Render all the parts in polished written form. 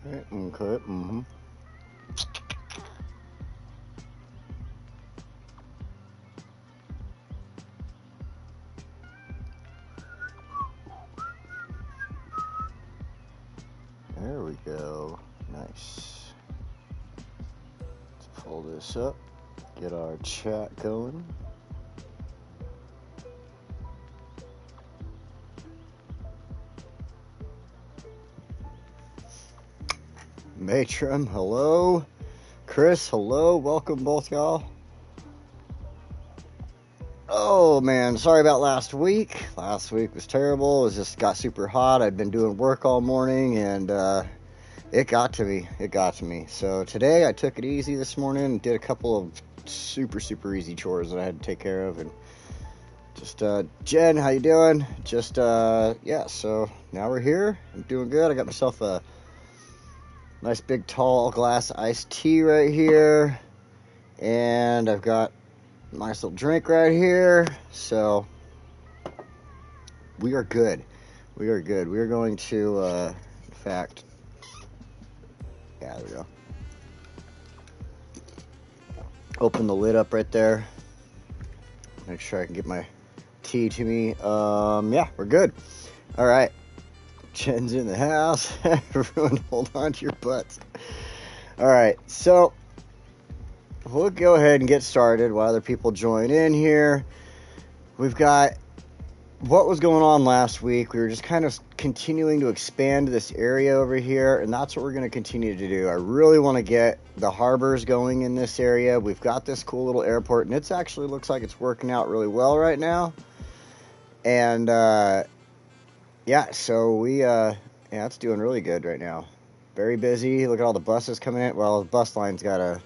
Okay. Mm-hmm. There we go. Nice. Let's pull this up. Get our chat going. Matron, hello. Chris, hello. Welcome both y'all. Oh man, sorry about last week. Last week was terrible. It just got super hot. I'd been doing work all morning and it got to me. So today I took it easy this morning and did a couple of super easy chores that I had to take care of. And just, Jen, how you doing? Just, yeah, so now we're here. I'm doing good. I got myself a nice big tall glass iced tea right here. And I've got a nice little drink right here. So we are good. We are good. We are going to, in fact, yeah, there we go. Open the lid up right there. Make sure I can get my tea to me. Yeah, we're good. All right. Jen's in the house. Everyone hold on to your butts. All right, so we'll go ahead and get started while other people join in here. We've got what was going on last week. We were just kind of continuing to expand this area over here, and that's what we're going to continue to do. I really want to get the harbors going in this area. We've got this cool little airport, and it actually looks like it's working out really well right now. And yeah, so yeah, it's doing really good right now. Very busy. Look at all the buses coming in. Well, the bus line's got to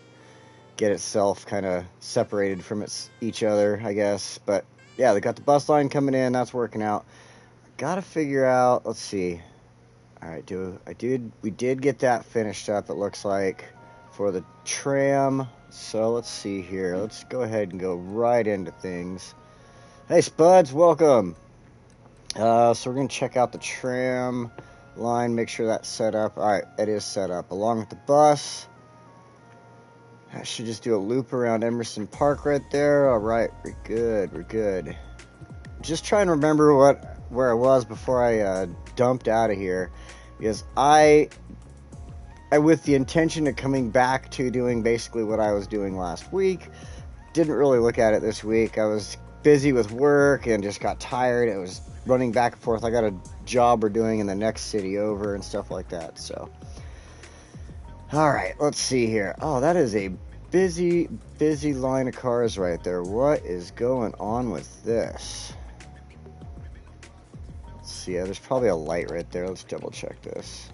get itself kind of separated from each other, I guess. But yeah, they got the bus line coming in. That's working out. Got to figure out. Let's see. All right, we did get that finished up. It looks like for the tram. So let's see here. Let's go ahead and go right into things. Hey, Spuds, welcome. So we're going to check out the tram line, make sure that's set up. All right, it is set up along with the bus. I should just do a loop around Emerson Park right there. All right, we're good. Just trying to remember where I was before I dumped out of here, because I with the intention of coming back to doing basically what I was doing last week, didn't really look at it this week. I was busy with work and just got tired. It was running back and forth. I got a job we're doing in the next city over and stuff like that. So, all right, let's see here. Oh, that is a busy line of cars right there. What is going on with this? Let's see. Yeah, there's probably a light right there. Let's double check this.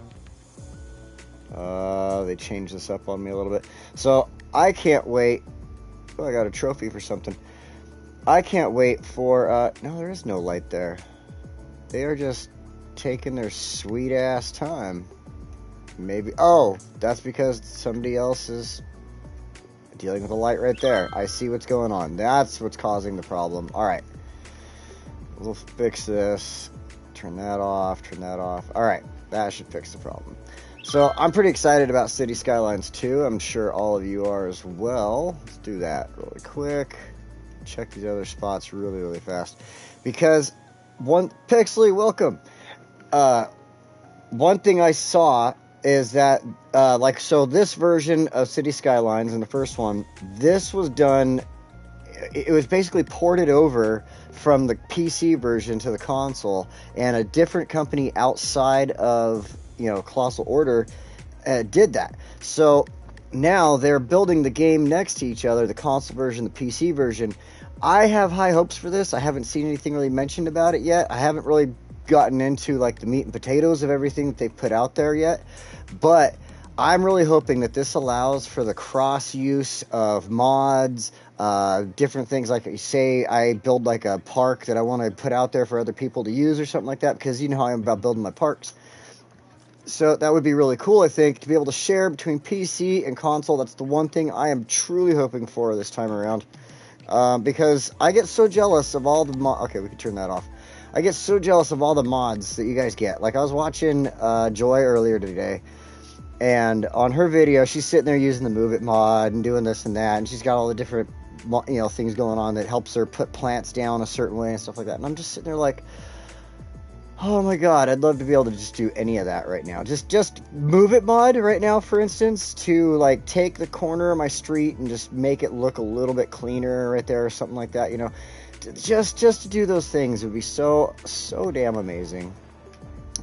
They changed this up on me a little bit. So I can't wait. Oh, I got a trophy for something. I can't wait for, no, there is no light there. They are just taking their sweet ass time. Maybe, oh, that's because somebody else is dealing with a light right there. I see what's going on. That's what's causing the problem. All right. We'll fix this. Turn that off. All right. That should fix the problem. So I'm pretty excited about City Skylines 2. I'm sure all of you are as well. Let's do that really quick. Check these other spots really fast, because Pixley, welcome. One thing I saw is that so this version of City Skylines in the first one, this was done, it was basically ported over from the PC version to the console, and a different company outside of Colossal Order did that. So now they're building the game next to each other, the console version, the PC version. I have high hopes for this. I haven't seen anything really mentioned about it yet. I haven't really gotten into like the meat and potatoes of everything that they've put out there yet. But I'm really hoping that this allows for the cross use of mods, different things. Like you say, I build like a park that I want to put out there for other people to use or something like that, because you know how I am about building my parks. So that would be really cool, I think, to be able to share between PC and console. That's the one thing I am truly hoping for this time around. Because I get so jealous of all the okay, we can turn that off. I get so jealous of all the mods that you guys get. Like, I was watching Joy earlier today, And on her video, she's sitting there using the Move It mod and doing this and that, and she's got all the different, you know, things going on that helps her put plants down a certain way and stuff like that. And I'm just sitting there like, oh my god, I'd love to be able to just do any of that right now. Just Move It mod right now, for instance, to like take the corner of my street and just make it look a little bit cleaner right there or something like that, you know. Just to do those things would be so damn amazing.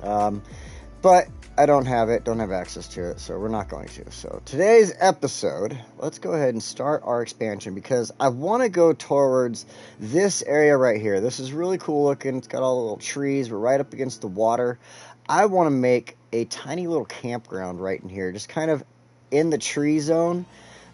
But I don't have access to it, so we're not going to. So today's episode, let's go ahead and start our expansion, because I want to go towards this area right here. This is really cool looking. It's got all the little trees. We're right up against the water. I want to make a tiny little campground right in here, just kind of in the tree zone.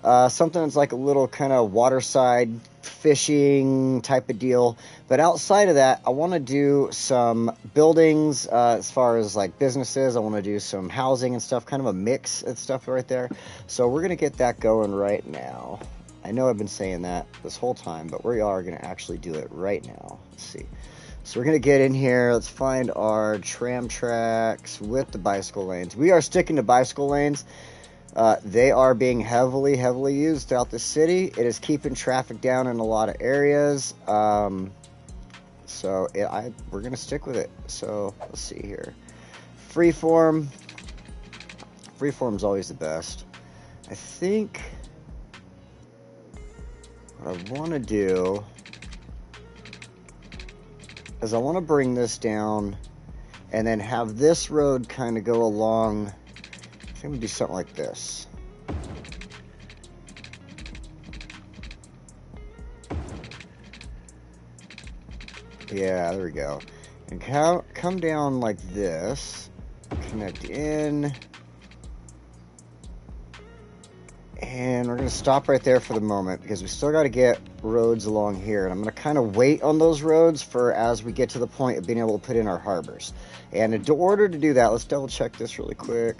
Something that's like a little kind of waterside fishing type of deal. But outside of that, I want to do some buildings as far as like businesses. I want to do some housing and stuff, kind of a mix of stuff right there. So we're going to get that going right now. I know I've been saying that this whole time, but we are going to actually do it right now. Let's see. So we're going to get in here. Let's find our tram tracks with the bicycle lanes. We are sticking to bicycle lanes. They are being heavily used throughout the city. It is keeping traffic down in a lot of areas. We're going to stick with it. So let's see here. Freeform. Freeform's always the best. I think what I want to do is I want to bring this down and then have this road kind of go along. I think we'll do something like this. Yeah, there we go. And come down like this. Connect in. And we're going to stop right there for the moment, because we still got to get roads along here. And I'm going to kind of wait on those roads for as we get to the point of being able to put in our harbors. And in order to do that, let's double check this really quick.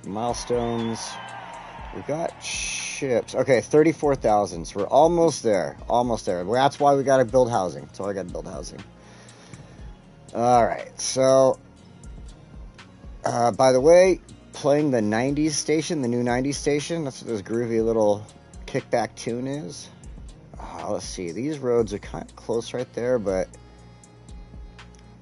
Milestones. We've got ships. Okay, 34,000. So we're almost there. Almost there. That's why we got to build housing. That's why I got to build housing. Alright, so by the way, playing the 90s station, the new 90s station, that's what this groovy little kickback tune is. Let's see. These roads are kind of close right there, but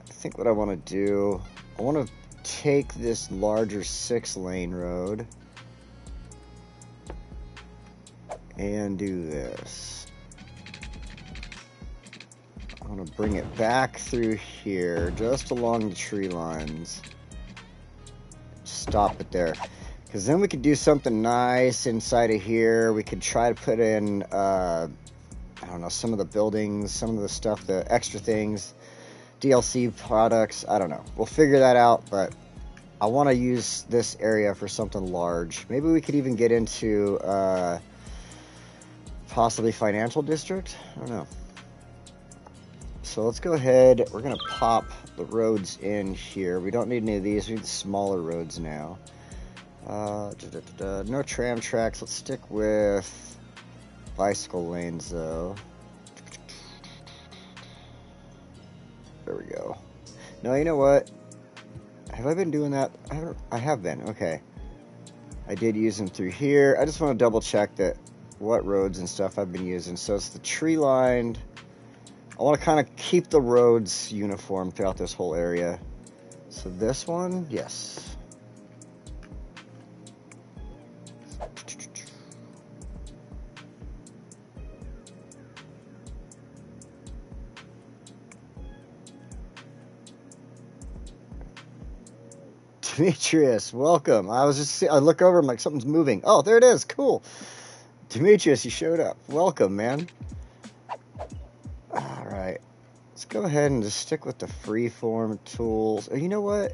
I think what I want to do, I want to take this larger 6-lane road and do this. I want to bring it back through here, just along the tree lines. Stop it there, because then we could do something nice inside of here. We could try to put in, I don't know, some of the buildings, some of the stuff, the extra things. DLC products, I don't know. We'll figure that out, but I want to use this area for something large. Maybe we could even get into possibly financial district. I don't know. So let's go ahead. We're going to pop the roads in here. We don't need any of these. We need smaller roads now. No tram tracks. Let's stick with bicycle lanes, though. There we go. No, you know what? Have I been doing that? I have been. Okay. I did use them through here. I just want to double check that what roads and stuff I've been using. So it's the tree lined. I want to kind of keep the roads uniform throughout this whole area. So this one, yes. Demetrius, welcome. I look over, I'm like, something's moving. Oh, there it is. Cool. Demetrius, you showed up. Welcome, man. All right. Let's go ahead and just stick with the freeform tools. Oh, you know what?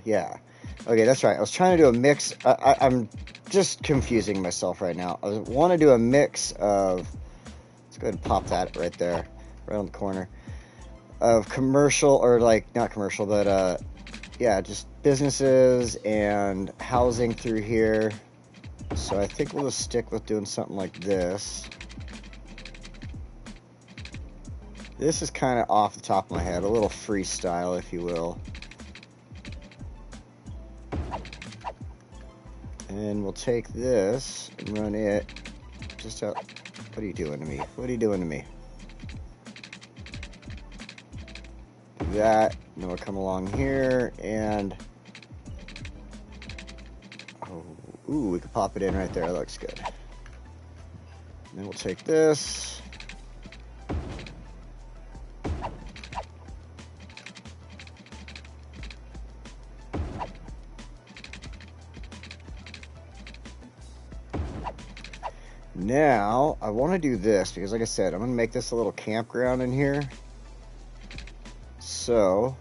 Yeah. Okay, that's right. I was trying to do a mix. I'm just confusing myself right now. I want to do a mix of... Let's go ahead and pop that right there, right on the corner, of commercial, or like, not commercial, but yeah, just businesses and housing through here. So I think we'll just stick with doing something like this. This is kind of off the top of my head, a little freestyle, if you will. And we'll take this and run it just out. What are you doing to me? What are you doing to me? Do that. And then we'll come along here and... Oh, ooh, we could pop it in right there. That looks good. And then we'll take this. Now, I want to do this because, like I said, I'm going to make this a little campground in here. So,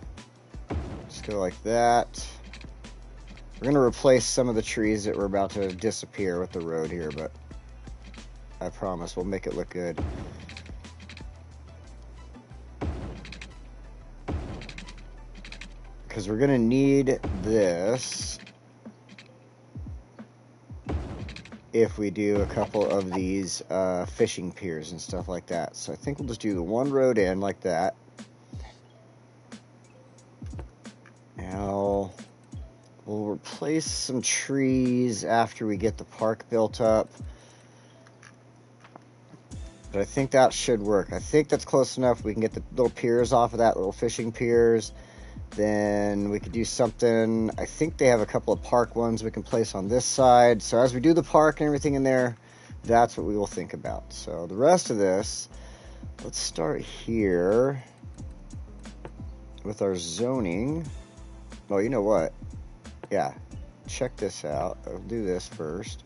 just go like that. We're going to replace some of the trees that were about to disappear with the road here, but I promise we'll make it look good. Because we're going to need this if we do a couple of these fishing piers and stuff like that. So I think we'll just do the one road in like that. Now we'll replace some trees after we get the park built up. But I think that should work. I think that's close enough. We can get the little piers off of that, little fishing piers. Then we could do something. I think they have a couple of park ones we can place on this side. So as we do the park and everything in there, that's what we will think about. So the rest of this, let's start here with our zoning. Oh, you know what? Yeah, check this out. I'll do this first.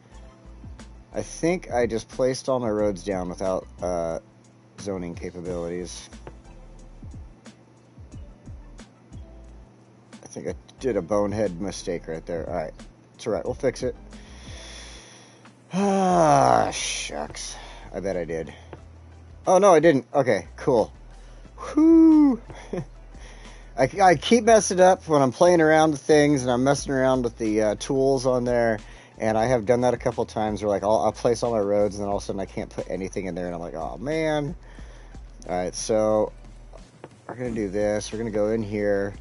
I think I just placed all my roads down without zoning capabilities. I think I did a bonehead mistake right there. All right, it's all right. We'll fix it. Ah, shucks. I bet I did. Oh, no, I didn't. Okay, cool. Whoo. I keep messing up when I'm playing around with things and I'm messing around with the tools on there. And I have done that a couple times where, like, I'll place all my roads and then all of a sudden I can't put anything in there. And I'm like, oh, man. All right, so we're going to do this. We're going to go in here.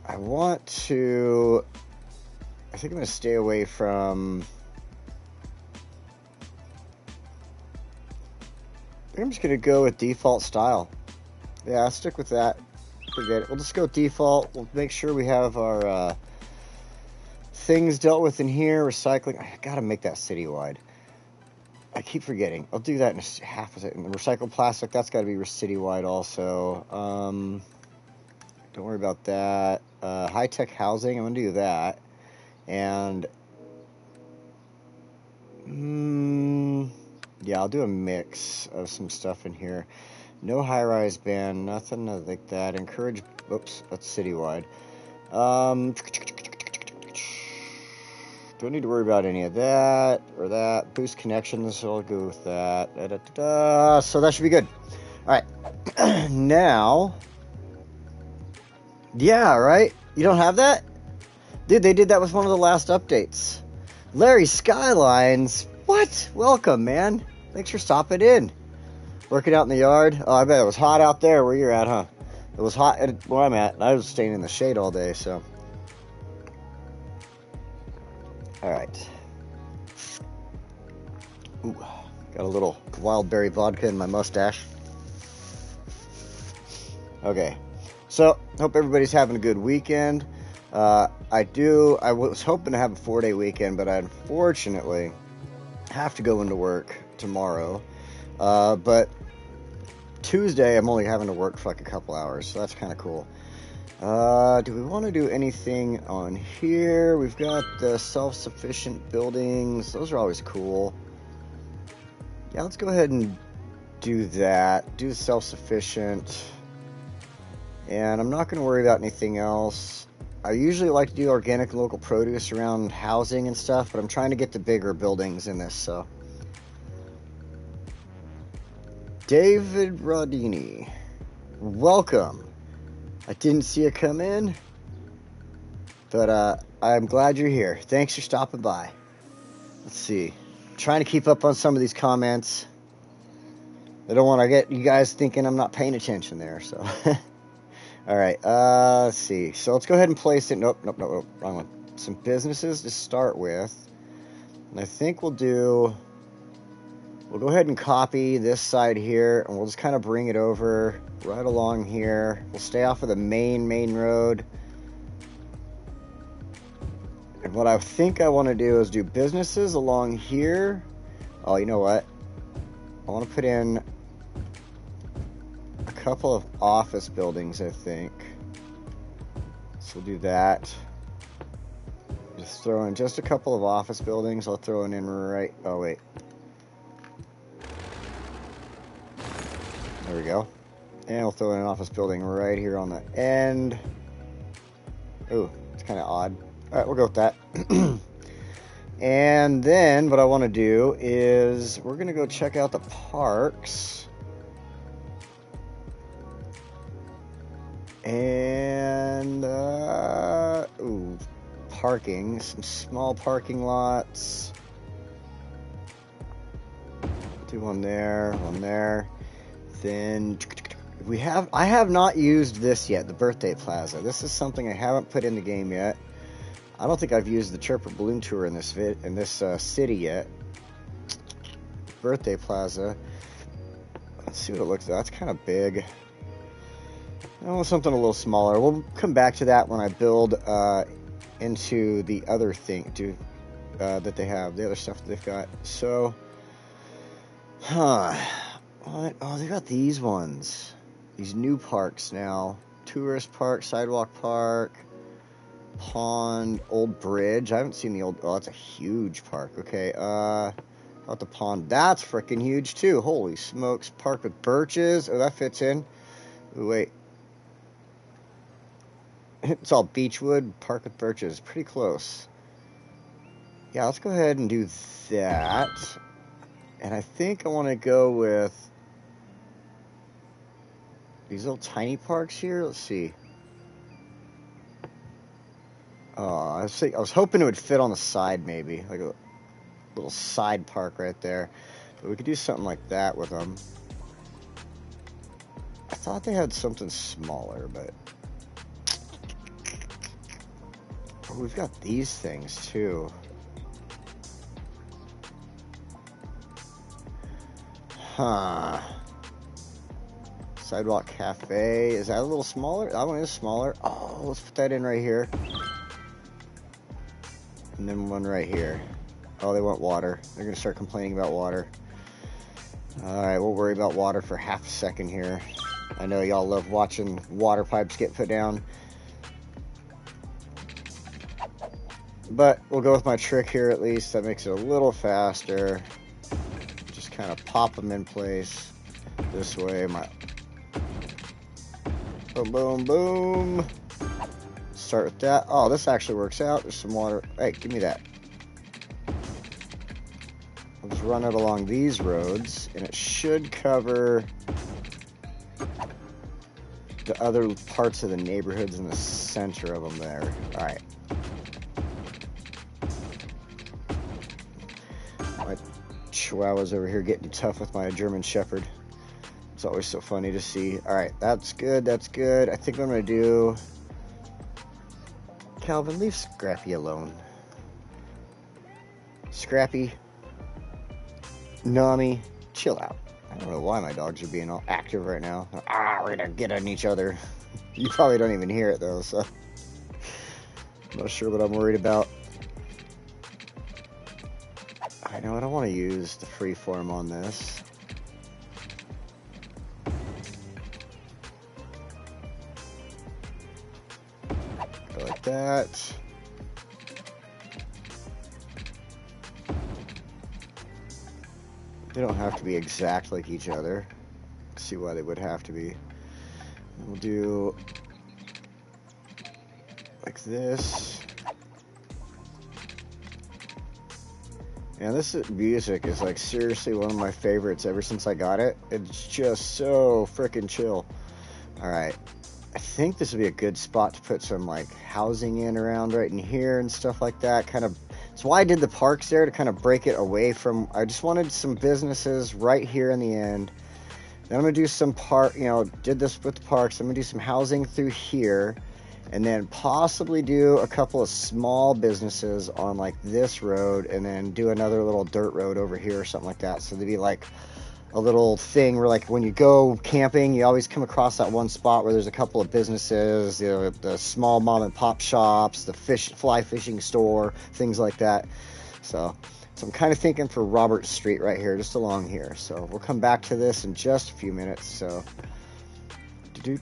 I think I'm going to stay away from, I'm just going to go with default style. Yeah, I'll stick with that. Forget it. We'll just go with default. We'll make sure we have our things dealt with in here. Recycling. I got to make that citywide. I keep forgetting. I'll do that in half of it. And the recycled plastic, that's got to be citywide also. Don't worry about that. High-tech housing, I'm going to do that. And, yeah, I'll do a mix of some stuff in here. No high-rise ban, nothing like that. Encourage, oops, that's citywide. Don't need to worry about any of that or that. Boost connections, so I'll go with that. So that should be good. All right. Now... Yeah, right? You don't have that? Dude, they did that with one of the last updates. Larry Skylines. What? Welcome, man. Thanks for stopping in. Working out in the yard. Oh, I bet it was hot out there where you're at, huh? It was hot where I'm at. I was staying in the shade all day, so. All right. Ooh, got a little wild berry vodka in my mustache. Okay. So, hope everybody's having a good weekend. I was hoping to have a 4-day weekend, but I unfortunately have to go into work tomorrow. But Tuesday, I'm only having to work for like a couple hours, so that's kind of cool. Do we want to do anything on here? We've got the self-sufficient buildings. Those are always cool. Yeah, let's go ahead and do that. Do the self-sufficient. And I'm not going to worry about anything else. I usually like to do organic and local produce around housing and stuff, but I'm trying to get the bigger buildings in this, so. David Rodini, welcome. I didn't see you come in, but I'm glad you're here. Thanks for stopping by. Let's see. I'm trying to keep up on some of these comments. I don't want to get you guys thinking I'm not paying attention there, so. All right, let's see. So let's go ahead and place it. Nope, wrong one. Some businesses to start with. And I think we'll go ahead and copy this side here, and we'll just kind of bring it over right along here. We'll stay off of the main road. And what I think I want to do is do businesses along here. Oh, you know what? I want to put in a couple of office buildings, I think. So we'll do that. Just throw in just a couple of office buildings. I'll throw it in right... Oh, wait. There we go. And we'll throw in an office building right here on the end. Ooh, it's kind of odd. All right, we'll go with that. And then what I want to do is we're going to go check out the parks. And, ooh, parking. Some small parking lots. Do one there. Then I have not used this yet, the birthday plaza. This is something I haven't put in the game yet. I don't think I've used the Chirper Balloon Tour in this city yet. Birthday plaza. Let's see what it looks like. That's kind of big. I want something a little smaller. We'll come back to that when I build into the other thing that they have, the other stuff that they've got. So, what? Oh, they got these ones. These new parks now. Tourist park, sidewalk park, pond, old bridge. I haven't seen the old... Oh, that's a huge park. Okay, how about the pond? That's freaking huge, too. Holy smokes. Park with birches. Oh, that fits in. Ooh, wait. It's all beechwood. Park with birches. Pretty close. Yeah, let's go ahead and do that. And I think I want to go with these little tiny parks here. Let's see. I was hoping it would fit on the side, maybe. Like a little side park right there. But we could do something like that with them. I thought they had something smaller, but... Oh, we've got these things, too. Huh. Sidewalk Cafe. Is that a little smaller? That one is smaller. Oh, let's put that in right here. And then one right here. Oh, they want water. They're going to start complaining about water. Alright, we'll worry about water for half a second here. I know y'all love watching water pipes get put down. But we'll go with my trick here at least. That makes it a little faster. Just kind of pop them in place. This way. Boom, boom, boom. Start with that. Oh, this actually works out. There's some water. Hey, give me that. I'll just run it along these roads, and it should cover the other parts of the neighborhoods in the center of them there. All right. My Chihuahua's over here getting tough with my German Shepherd. It's always so funny to see. All right, that's good. That's good. I think what I'm going to do... Calvin, leave Scrappy alone. Scrappy, Nami, chill out. I don't know why my dogs are being all active right now. We're gonna get on each other. You probably don't even hear it though, so I'm not sure what I'm worried about. I know I don't want to use the freeform on this. Like that. They don't have to be exact like each other. See why they would have to be. We'll do like this. And this music is like seriously one of my favorites ever since I got it. It's just so freaking chill. Alright. I think this would be a good spot to put some like housing in around right in here and stuff like that. Kind of, that's why I did the parks there, to kind of break it away from, I just wanted some businesses right here in the end. Then I'm going to do some did this with the parks. I'm going to do some housing through here, and then possibly do a couple of small businesses on like this road, and then do another little dirt road over here or something like that. So there'd be like a little thing where, like, when you go camping, you always come across that one spot where there's a couple of businesses, the small mom and pop shops, the fly fishing store, things like that. So I'm kind of thinking for Robert Street right here, just along here. So we'll come back to this in just a few minutes. So we're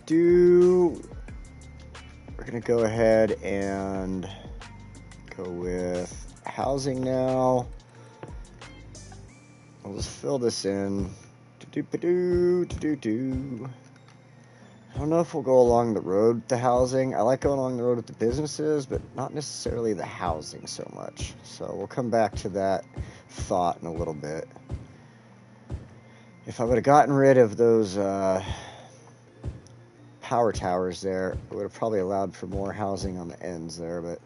gonna go ahead and go with housing now. We'll just fill this in. I don't know if we'll go along the road with the housing. I like going along the road with the businesses, but not necessarily the housing so much. So we'll come back to that thought in a little bit. If I would have gotten rid of those power towers there, it would have probably allowed for more housing on the ends there, but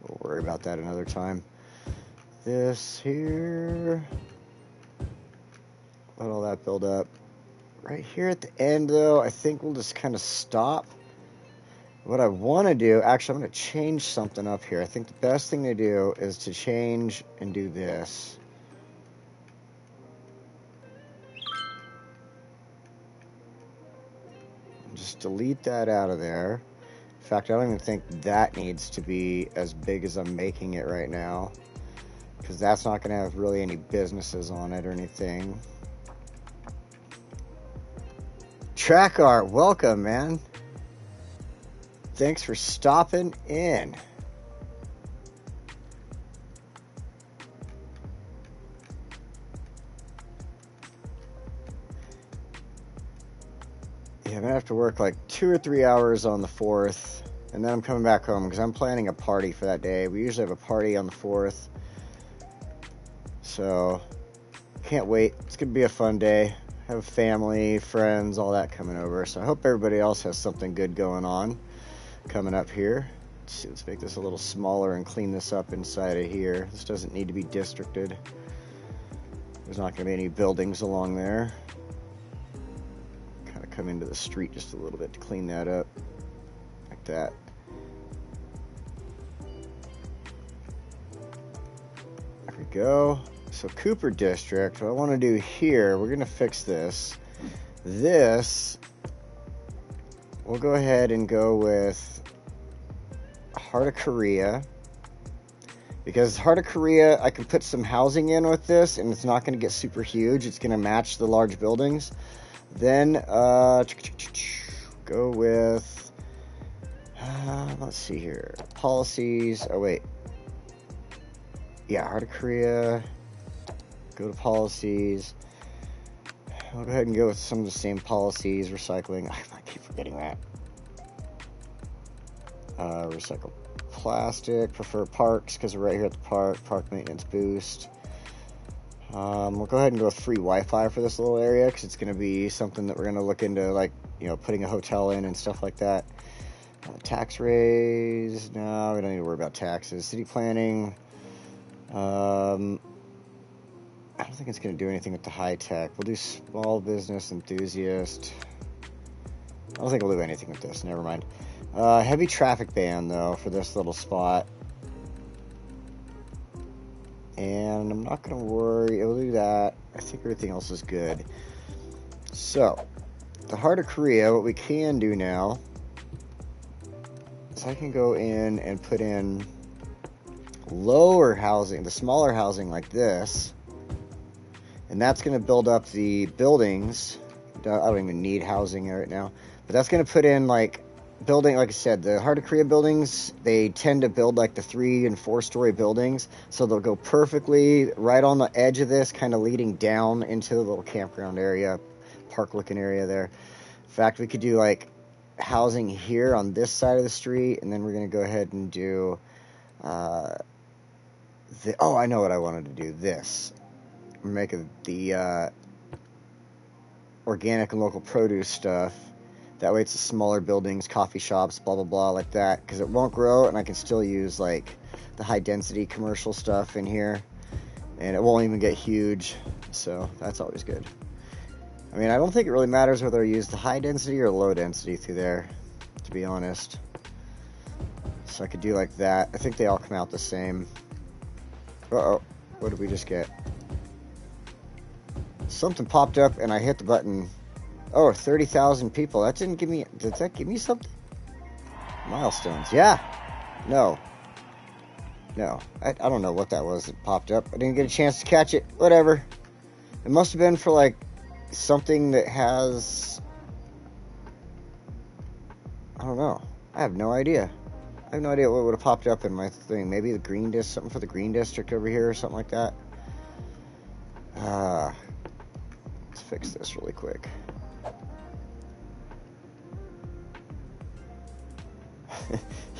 we'll worry about that another time. This here, let all that build up. Right here at the end, though, I think we'll just kind of stop. What I want to do, actually, I'm going to change something up here. I think the best thing to do is to change and do this. Just delete that out of there. In fact, I don't even think that needs to be as big as I'm making it right now, because that's not going to have really any businesses on it or anything. Track Art, welcome, man. Thanks for stopping in. Yeah, I'm gonna have to work like 2 or 3 hours on the 4th, and then I'm coming back home because I'm planning a party for that day. We usually have a party on the 4th, so can't wait. It's gonna be a fun day. Have family, friends, all that coming over. So I hope everybody else has something good going on coming up here. Let's make this a little smaller and clean this up inside of here. This doesn't need to be districted. There's not going to be any buildings along there. Kind of come into the street just a little bit to clean that up. Like that. There we go. So Cooper District, what I want to do here, we're going to fix this. This, we'll go ahead and go with Heart of Korea. Because Heart of Korea, I can put some housing in with this, and it's not going to get super huge. It's going to match the large buildings. Then, go with, let's see here, policies. Oh, wait. Yeah, Heart of Korea. Go to policies. I'll go ahead and go with some of the same policies. Recycling. I keep forgetting that. Recycle plastic. Prefer parks because we're right here at the park. Park maintenance boost. We'll go ahead and go with free Wi-Fi for this little area because it's going to be something that we're going to look into, like, putting a hotel in and stuff like that. Tax raise. No, we don't need to worry about taxes. City planning. I don't think it's going to do anything with the high tech. We'll do small business enthusiast. I don't think we'll do anything with this. Never mind. Heavy traffic ban, though, for this little spot. And I'm not going to worry. We'll do that. I think everything else is good. So, the Heart of Korea, what we can do now is I can go in and put in lower housing, the smaller housing like this. And that's going to build up the buildings. I don't even need housing right now. But that's going to put in, like, building, like I said, the Heart of Korea buildings, they tend to build, like, the 3- and 4-story buildings. So they'll go perfectly right on the edge of this, kind of leading down into the little campground area, park-looking area there. In fact, we could do, like, housing here on this side of the street. And then we're going to go ahead and do... I know what I wanted to do. This. We're making the organic and local produce stuff. That way it's the smaller buildings, coffee shops, blah, blah, blah, like that. Because it won't grow, and I can still use, like, the high-density commercial stuff in here. And it won't even get huge. So that's always good. I mean, I don't think it really matters whether I use the high density or low density through there, to be honest. So I could do like that. I think they all come out the same. Uh-oh. What did we just get? Something popped up and I hit the button. Oh, 30,000 people. That didn't give me... Did that give me something? Milestones. Yeah. No. No. I don't know what that was that popped up. I didn't get a chance to catch it. Whatever. It must have been for like something that has... I don't know. I have no idea. I have no idea what would have popped up in my thing. Maybe the green disc, something for the green district over here or something like that. Let's fix this really quick.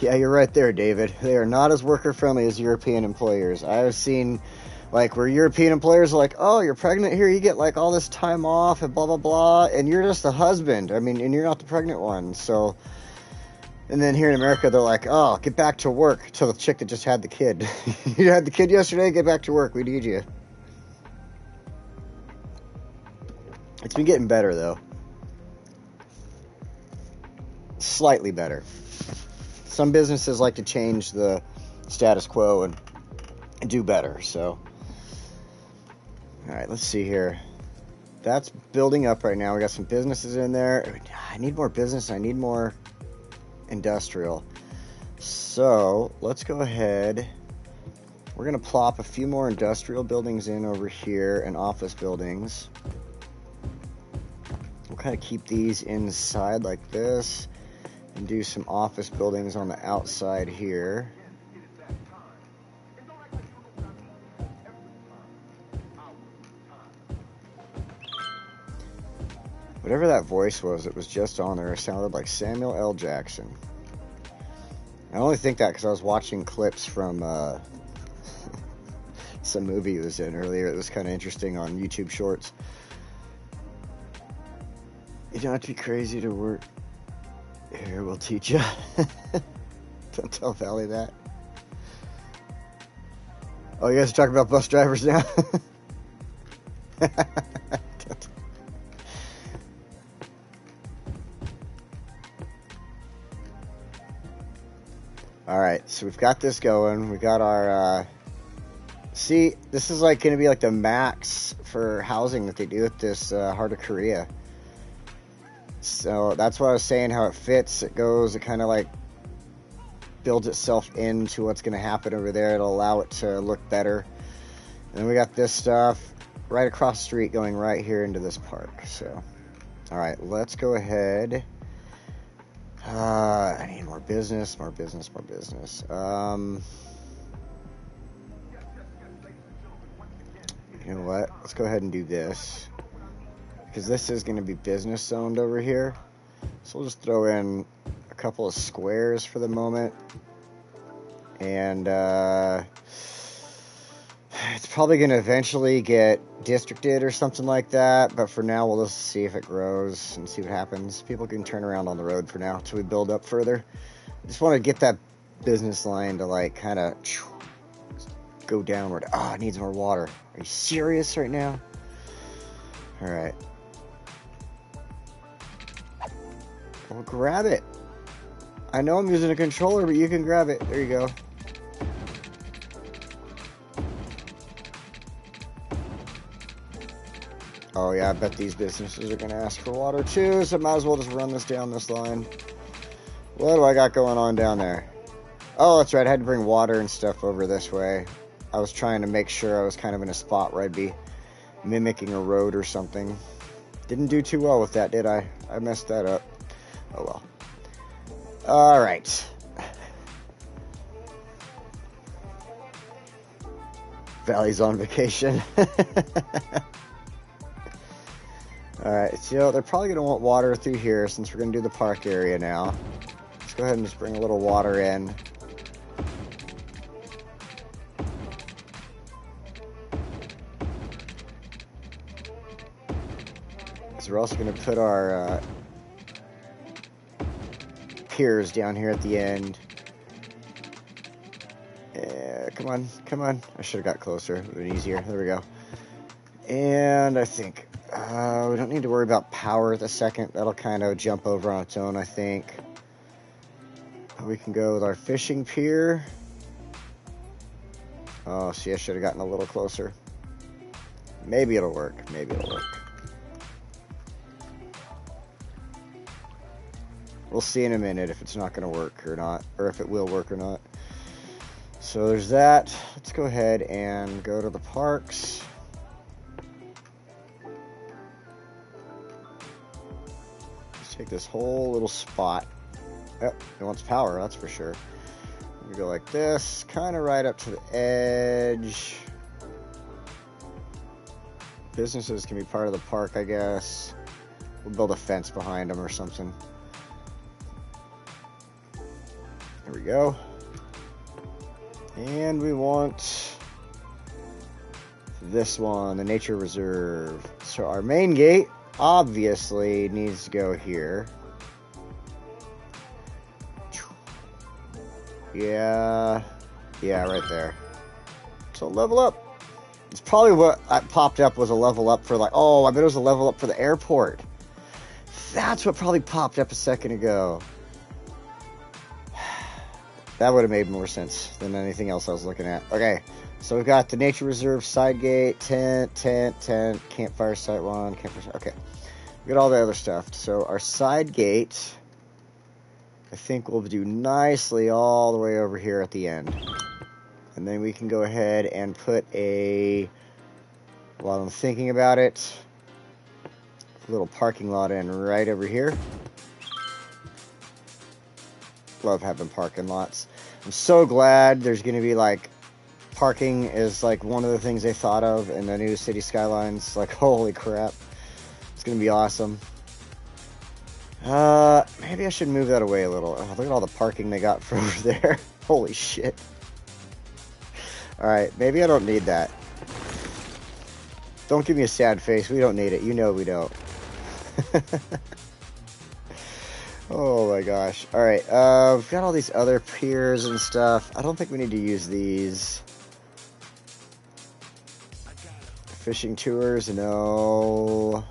Yeah, you're right there, David. They are not as worker friendly as European employers. I have seen like where European employers are like, oh, you're pregnant here, you get like all this time off and blah blah blah, and you're just the husband. I mean, and you're not the pregnant one. So, and then here in America, they're like, oh, get back to work. To the chick that just had the kid. You had the kid yesterday. Get back to work. We need you. It's been getting better though. Slightly better. Some businesses like to change the status quo and do better, so. Alright, let's see here. That's building up right now. We got some businesses in there. I need more business. I need more industrial. So, let's go ahead. We're going to plop a few more industrial buildings in over here and office buildings. We'll kind of keep these inside like this. And do some office buildings on the outside here. Whatever that voice was, it was just on there. It sounded like Samuel L. Jackson. I only think that because I was watching clips from some movie he was in earlier. It was kind of interesting on YouTube Shorts. You don't have to be crazy to work. Here, we'll teach you. Don't tell Valley that. Oh, you guys are talking about bus drivers now? Alright, so we've got this going. We got our... see, this is like going to be like the max for housing that they do at this Heart of Korea. So that's what I was saying, how it fits, it goes, it kind of like builds itself into what's going to happen over there. It'll allow it to look better. And then we got this stuff right across the street going right here into this park. So, all right, let's go ahead. I need more business, more business, more business. You know what? Let's go ahead and do this. Because this is going to be business zoned over here. So we'll just throw in a couple of squares for the moment. And it's probably going to eventually get districted or something like that. But for now, we'll just see if it grows and see what happens. People can turn around on the road for now until we build up further. I just want to get that business line to like kind of go downward. Oh, it needs more water. Are you serious right now? All right. Well, grab it. I know I'm using a controller, but you can grab it. There you go. Oh, yeah, I bet these businesses are going to ask for water, too, so I might as well just run this down this line. What do I got going on down there? Oh, that's right. I had to bring water and stuff over this way. I was trying to make sure I was kind of in a spot where I'd be mimicking a road or something. Didn't do too well with that, did I? I messed that up. Oh well. Alright. Valley's on vacation. Alright, so they're probably going to want water through here since we're going to do the park area now. Let's go ahead and just bring a little water in. So we're also going to put our piers down here at the end. Come on. I should have got closer. It would have been easier. There we go. And I think We don't need to worry about power at the second. That'll kind of jump over on its own, I think. We can go with our fishing pier. Oh, see, I should have gotten a little closer. Maybe it'll work. Maybe it'll work. We'll see in a minute if it's not going to work or not, or if it will work or not. So there's that. Let's go ahead and go to the parks. Let's take this whole little spot. Yep, it wants power, that's for sure. We go like this, kind of right up to the edge. Businesses can be part of the park, I guess. We'll build a fence behind them or something. There we go. And we want this one, the nature reserve. So our main gate obviously needs to go here. Yeah, right there. So level up. It's probably what popped up was a level up for like, oh, I bet it was a level up for the airport. That's what probably popped up a second ago. That would have made more sense than anything else I was looking at. Okay, so we've got the nature reserve side gate, tent, campfire site 1, campfire site. Okay, we got all the other stuff. So our side gate, I think we'll do nicely all the way over here at the end. And then we can go ahead and put a, while I'm thinking about it, a little parking lot in right over here. Love having parking lots. I'm so glad there's going to be like parking is like one of the things they thought of in the new city skylines. Like, holy crap, it's going to be awesome. Maybe I should move that away a little. Oh, look at all the parking they got for over there. Holy shit. Alright, maybe I don't need that. Don't give me a sad face. We don't need it. You know we don't. Oh my gosh. Alright, we've got all these other piers and stuff. I don't think we need to use these. Fishing tours, no.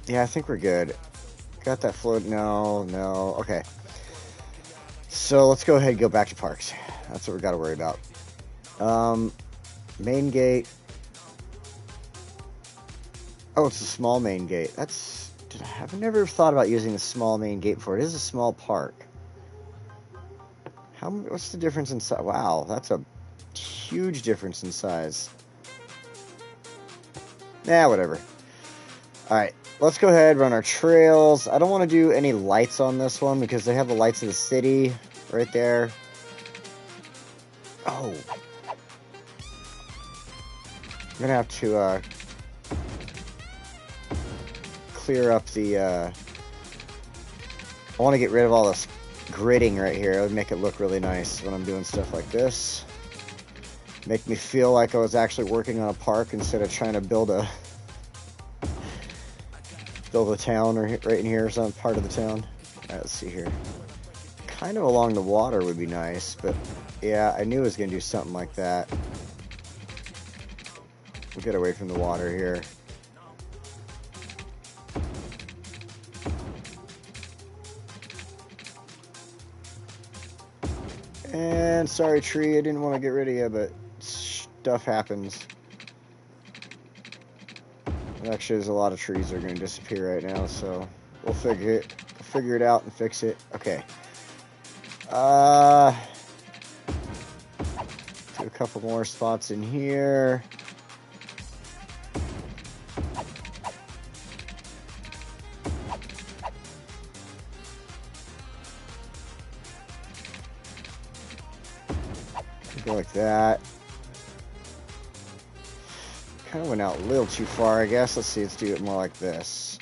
Yeah, I think we're good. Got that float? No. Okay. So let's go ahead and go back to parks. That's what we got to worry about. Main gate. Oh, it's a small main gate. I've never thought about using the small main gate before. It is a small park. What's the difference in size? Wow, that's a huge difference in size. Nah, whatever. Alright, let's go ahead and run our trails. I don't want to do any lights on this one because they have the lights of the city right there. Oh. I'm going to have to clear up the... I want to get rid of all this gridding right here. It would make it look really nice when I'm doing stuff like this. Make me feel like I was actually working on a park instead of trying to build a town or right in here or some part of the town. Alright, let's see here. Kind of along the water would be nice, but yeah, I knew I was going to do something like that. We'll get away from the water here. And sorry, tree, I didn't want to get rid of you, but stuff happens. Actually, there's a lot of trees that are going to disappear right now, so we'll figure it out and fix it. Okay. Do a couple more spots in here. Go like that. Kind of went out a little too far, I guess. Let's see, let's do it more like this.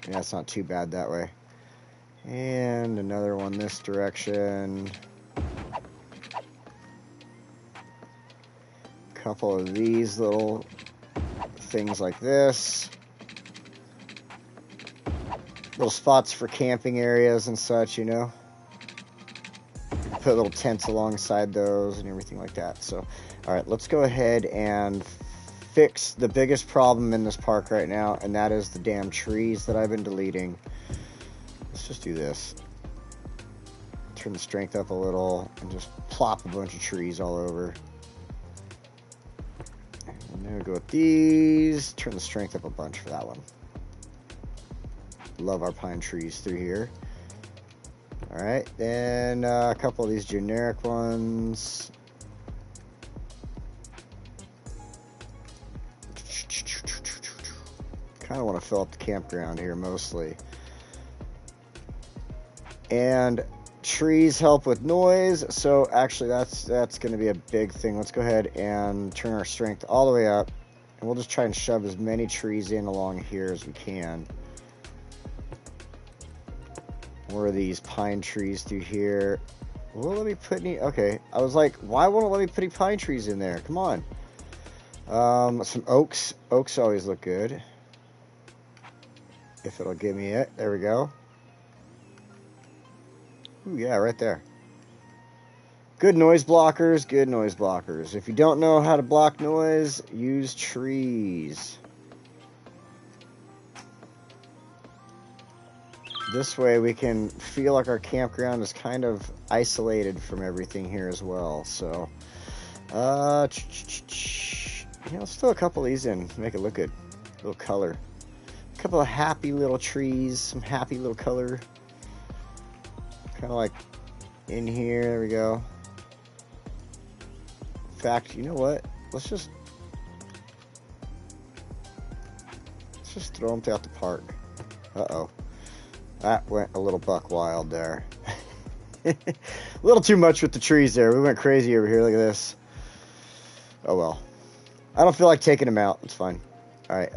Yeah, it's not too bad that way. And another one this direction. Couple of these little things like this. Little spots for camping areas and such, you know. put little tents alongside those and everything like that. So, all right, let's go ahead and fix the biggest problem in this park right now, and that is the damn trees that I've been deleting. Let's just do this. Turn the strength up a little and just plop a bunch of trees all over. And then we'll go with these. Turn the strength up a bunch for that one. Love our pine trees through here. Alright, then a couple of these generic ones. Kind of want to fill up the campground here mostly. And trees help with noise, so actually that's going to be a big thing. Let's go ahead and turn our strength all the way up, and we'll just try and shove as many trees in along here as we can. More of these pine trees through here. Will it let me put any? Okay, I was like, why won't it let me put any pine trees in there? Come on. Some oaks. Oaks always look good. If it'll give me it. There we go. Ooh, yeah, right there. Good noise blockers, good noise blockers. If you don't know how to block noise, use trees. This way we can feel like our campground is kind of isolated from everything here as well. So, yeah, let's throw a couple of these in, make it look good. A little color. A couple of happy little trees, some happy little color. Kind of like in here, there we go. In fact, you know what? Let's just throw them throughout the park. Uh-oh. That went a little buck wild there. A little too much with the trees there. We went crazy over here. Look at this. Oh, well. I don't feel like taking them out. It's fine. All right.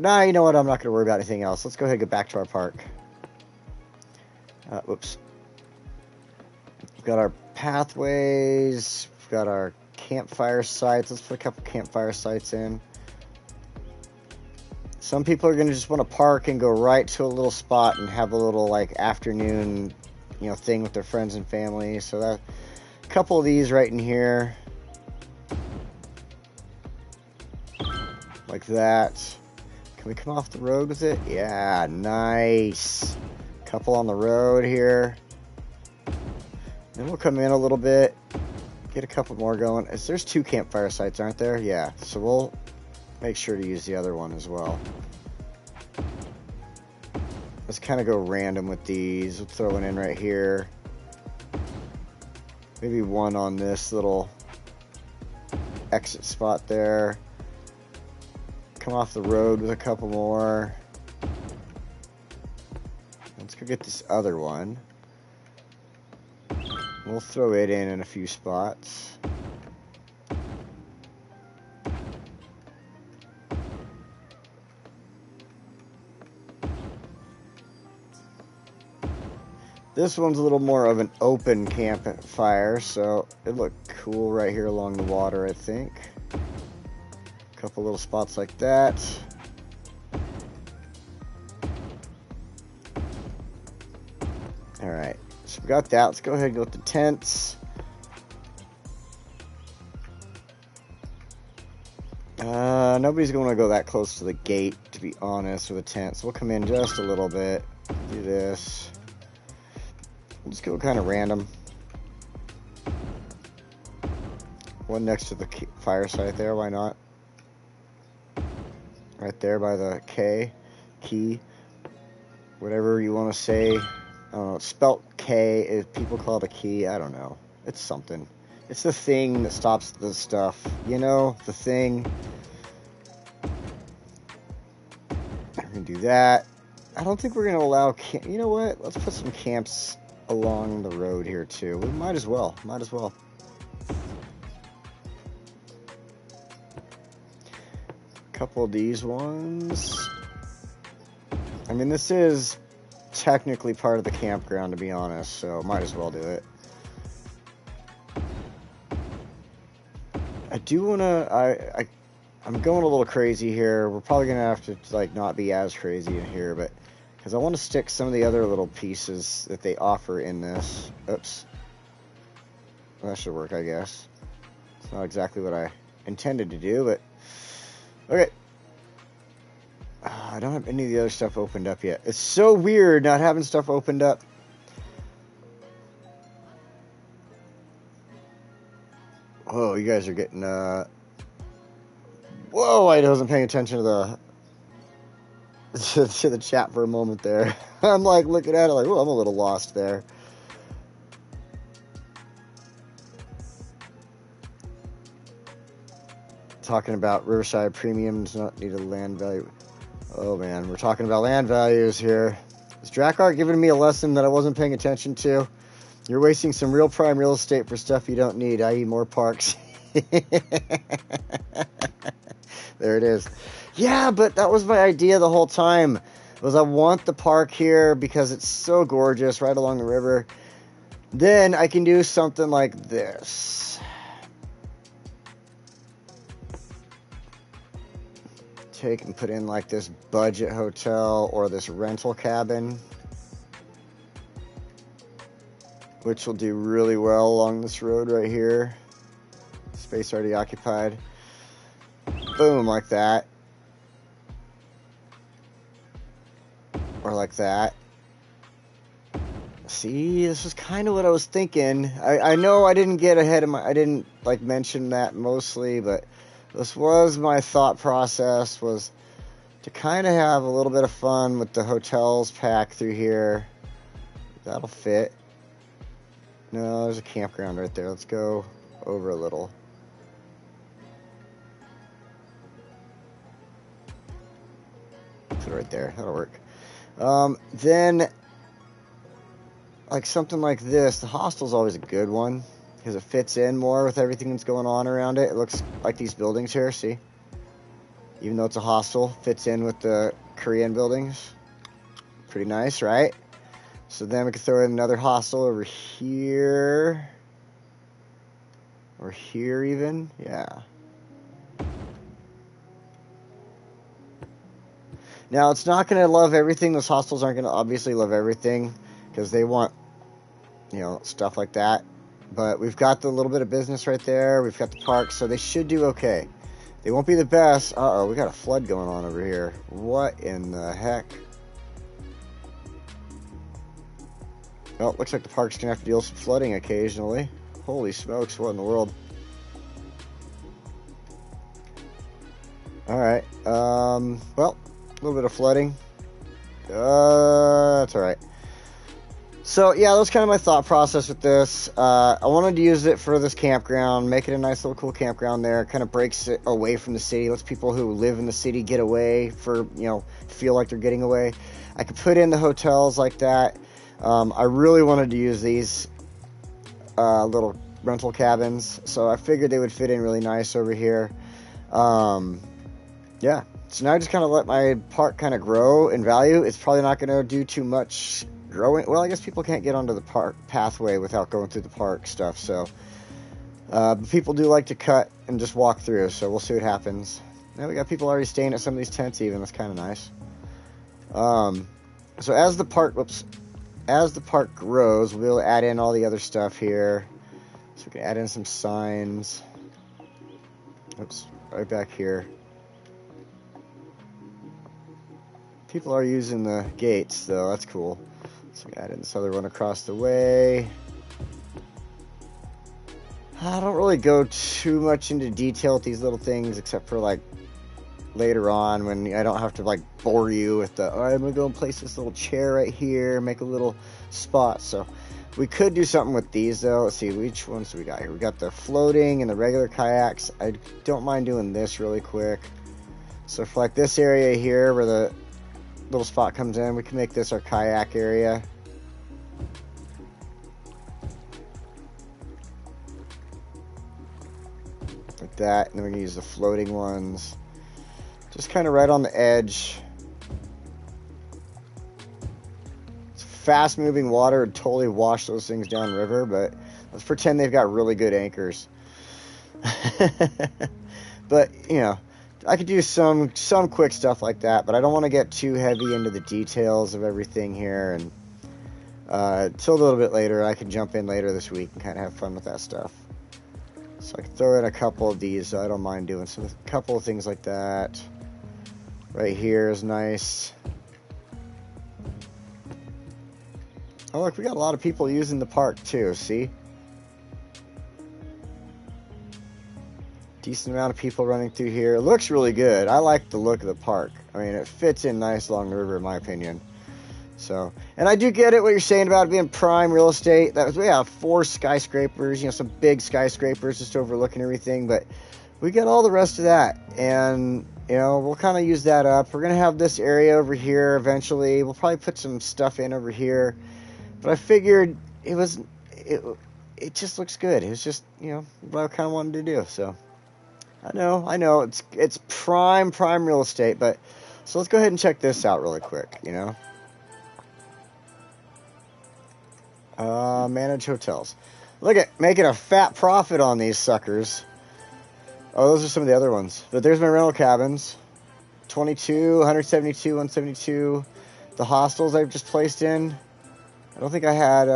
Nah, you know what? I'm not going to worry about anything else. Let's go ahead and get back to our park. Whoops. We've got our pathways. We've got our campfire sites. Let's put a couple campfire sites in. Some people are going to just want to park and go right to a little spot and have a little like afternoon, you know, thing with their friends and family. So that a couple of these right in here. Like that. Can we come off the road with it? Yeah, nice. Couple on the road here. Then we'll come in a little bit. Get a couple more going. There's 2 campfire sites, aren't there? Yeah, so we'll make sure to use the other one as well. Let's kind of go random with these. We'll throw one in right here. Maybe one on this little exit spot there. Come off the road with a couple more. Let's go get this other one. We'll throw it in a few spots. This one's a little more of an open campfire, so it looked cool right here along the water, I think. A couple little spots like that. Alright, so we got that. Let's go ahead and go with the tents. Nobody's going to go that close to the gate, to be honest, with a tent. So we'll come in just a little bit. Do this. We'll just go kind of random. One next to the fire site there, why not? Right there by the key. Whatever you want to say. I don't know, it's spelt K. People call it a key. I don't know. It's something. It's the thing that stops the stuff. You know, the thing. We're going to do that. I don't think we're going to allow... You know what? Let's put some camps along the road here, too. We might as well. Might as well. A couple of these ones. I mean, this is technically part of the campground, to be honest, so might as well do it. I do want to... I'm going a little crazy here. We're probably going to have to, like, not be as crazy in here, but... Because I want to stick some of the other little pieces that they offer in this. Oops. Well, that should work, I guess. It's not exactly what I intended to do, but okay. I don't have any of the other stuff opened up yet. It's so weird not having stuff opened up. Oh, you guys are getting, whoa, I wasn't paying attention to the to the chat for a moment there. I'm like looking at it like, oh, I'm a little lost there. Talking about Riverside Premium does not need a land value. Oh man, we're talking about land values here. Is Drakkar giving me a lesson that I wasn't paying attention to? You're wasting some real prime real estate for stuff you don't need, i.e. more parks. There it is. Yeah, but that was my idea the whole time. Was I want the park here because it's so gorgeous right along the river. Then I can do something like this. Take and put in like this budget hotel or this rental cabin, which will do really well along this road right here. Space already occupied. Boom, like that. Or like that. See, this is kind of what I was thinking. I know I didn't get ahead of I didn't like mention that mostly, but this was my thought process, was to kind of have a little bit of fun with the hotels pack through here. That'll fit. No, there's a campground right there. Let's go over a little. Put it right there. That'll work. Then, like something like this, the hostel's always a good one because it fits in more with everything that's going on around it. It looks like these buildings here, see? Even though it's a hostel, fits in with the Korean buildings. Pretty nice, right? So then we could throw in another hostel over here. Or here even, yeah. Now, it's not going to love everything. Those hostels aren't going to obviously love everything because they want, you know, stuff like that. But we've got the little bit of business right there. We've got the park, so they should do okay. They won't be the best. Uh-oh, we got a flood going on over here. What in the heck? Well, looks like the park's going to have to deal with some flooding occasionally. Holy smokes, what in the world? Alright, well, a little bit of flooding. That's alright. So, yeah, that was kind of my thought process with this. I wanted to use it for this campground, make it a nice little cool campground there. Kind of breaks it away from the city, lets people who live in the city get away for, you know, feel like they're getting away. I could put in the hotels like that. I really wanted to use these little rental cabins, so I figured they would fit in really nice over here. Yeah, so now I just kind of let my park kind of grow in value. It's probably not going to do too much growing. Well, I guess people can't get onto the park pathway without going through the park stuff, so but people do like to cut and just walk through, so we'll see what happens. Now we got people already staying at some of these tents even. That's kind of nice. So as the park grows, we'll add in all the other stuff here. So we can add in some signs. Oops, right back here. People are using the gates, though. That's cool. So we can add in this other one across the way. I don't really go too much into detail with these little things, except for, like, later on when I don't have to, like, bore you with the, all right, I'm going to go and place this little chair right here, make a little spot. So we could do something with these, though. Let's see, which ones do we got here? We got the floating and the regular kayaks. I don't mind doing this really quick. So for, like, this area here where the little spot comes in, we can make this our kayak area. Like that, and then we can use the floating ones just kind of right on the edge. It's fast moving water would totally wash those things downriver, but let's pretend they've got really good anchors. But, you know, I could do some quick stuff like that, but I don't want to get too heavy into the details of everything here. And till a little bit later. I can jump in later this week and kind of have fun with that stuff. So I can throw in a couple of these. I don't mind doing a couple of things like that. Right here is nice. Oh, look, we got a lot of people using the park too, see? Decent amount of people running through here. It looks really good. I like the look of the park. I mean, it fits in nice along the river, in my opinion. So, and I do get it, what you're saying about it being prime real estate. We have 4 skyscrapers, you know, some big skyscrapers just overlooking everything, but we get all the rest of that, and, you know, we'll kind of use that up. We're going to have this area over here eventually. We'll probably put some stuff in over here, but I figured it just looks good. It was just, you know, what I kind of wanted to do, so. I know, it's prime real estate, but, so let's go ahead and check this out really quick, you know. Manage hotels. Look at making a fat profit on these suckers. Oh, those are some of the other ones. But there's my rental cabins. 22, 172, 172. The hostels I've just placed in. I don't think I had,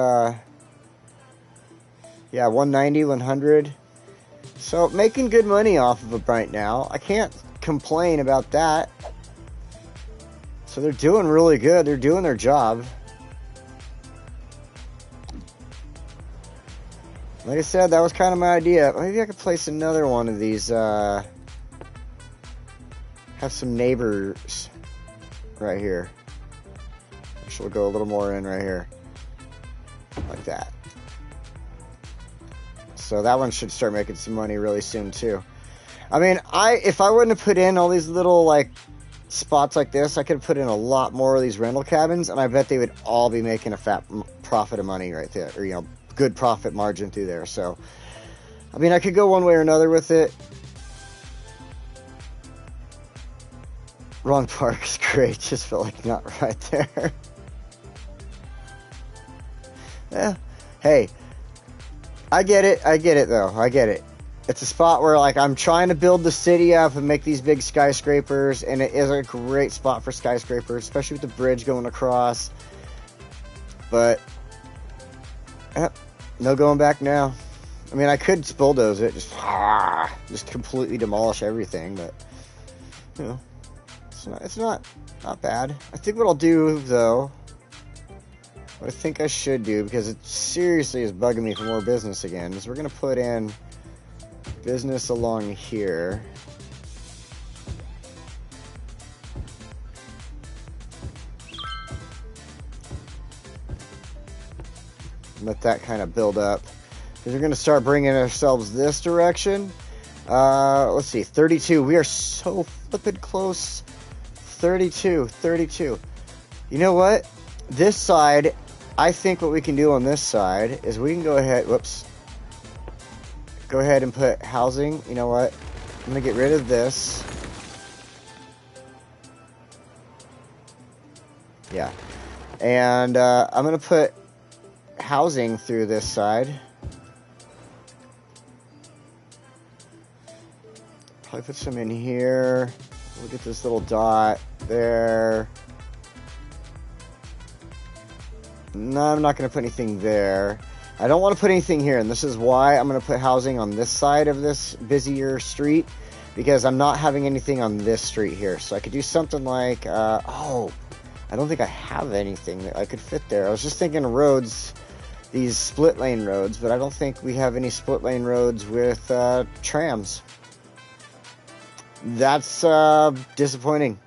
yeah, 190, 100. So, making good money off of it right now. I can't complain about that. So, they're doing really good. They're doing their job. Like I said, that was kind of my idea. Maybe I could place another one of these, have some neighbors right here. Actually, we'll go a little more in right here. Like that. So that one should start making some money really soon, too. I mean, if I wouldn't have put in all these little, like, spots like this, I could have put in a lot more of these rental cabins, and I bet they would all be making a fat profit of money right there. Or, you know, good profit margin through there. So, I mean, I could go one way or another with it. Wrong park is great. Just felt like not right there. Yeah. Hey, I get it. I get it, though. I get it. It's a spot where, like, I'm trying to build the city up and make these big skyscrapers, and it is a great spot for skyscrapers, especially with the bridge going across. But no going back now. I mean, I could bulldoze it, just completely demolish everything, but, you know, it's not bad. I think what I'll do, though, what I think I should do, because it seriously is bugging me for more business again, is we're going to put in business along here. Let that kind of build up, because we're going to start bringing ourselves this direction. Let's see, 32. We are so flippin' close. 32. You know what? This side, I think what we can do on this side is we can go ahead, go ahead and put housing. You know what? I'm going to get rid of this. Yeah. And I'm going to put housing through this side. Probably put some in here. Look at this little dot there. No, I'm not going to put anything there. I don't want to put anything here, and this is why I'm going to put housing on this side of this busier street, because I'm not having anything on this street here. So I could do something like, oh, I don't think I have anything that I could fit there. I was just thinking roads, these split lane roads, but I don't think we have any split lane roads with trams. That's disappointing.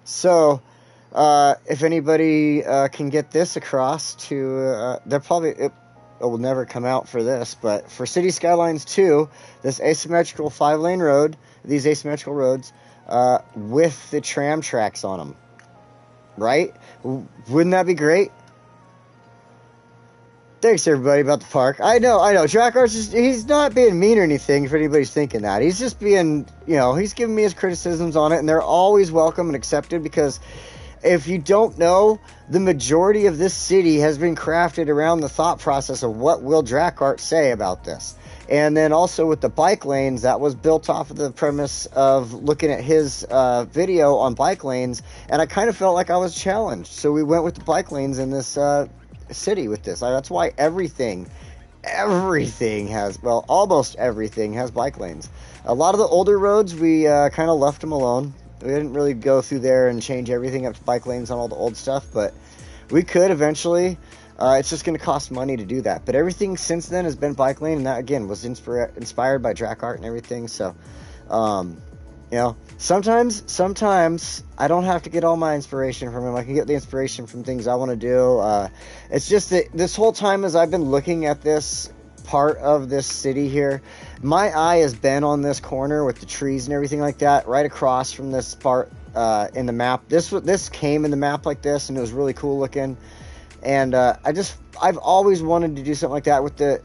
So, if anybody can get this across to, they're probably, it will never come out for this, but for City Skylines 2, this asymmetrical 5-lane road, these asymmetrical roads, with the tram tracks on them, right? Wouldn't that be great? Thanks, everybody, about the park. I know. Dracart's he's not being mean or anything, if anybody's thinking that. He's just being, you know, he's giving me his criticisms on it, and they're always welcome and accepted, because if you don't know, the majority of this city has been crafted around the thought process of what will Dracart say about this. And then also with the bike lanes, that was built off of the premise of looking at his video on bike lanes, and I kind of felt like I was challenged. So we went with the bike lanes in this city with this. That's why everything has, well, almost everything has bike lanes. A lot of the older roads, we kind of left them alone. We didn't really go through there and change everything up to bike lanes on all the old stuff, but we could eventually. It's just going to cost money to do that. But everything since then has been bike lane, and that, again, was inspired by track art and everything. So, you know, sometimes I don't have to get all my inspiration from him. I can get the inspiration from things I want to do. It's just that this whole time as I've been looking at this part of this city here, my eye has been on this corner with the trees and everything like that, right across from this part in the map. This came in the map like this, and it was really cool looking. And I've always wanted to do something like that with the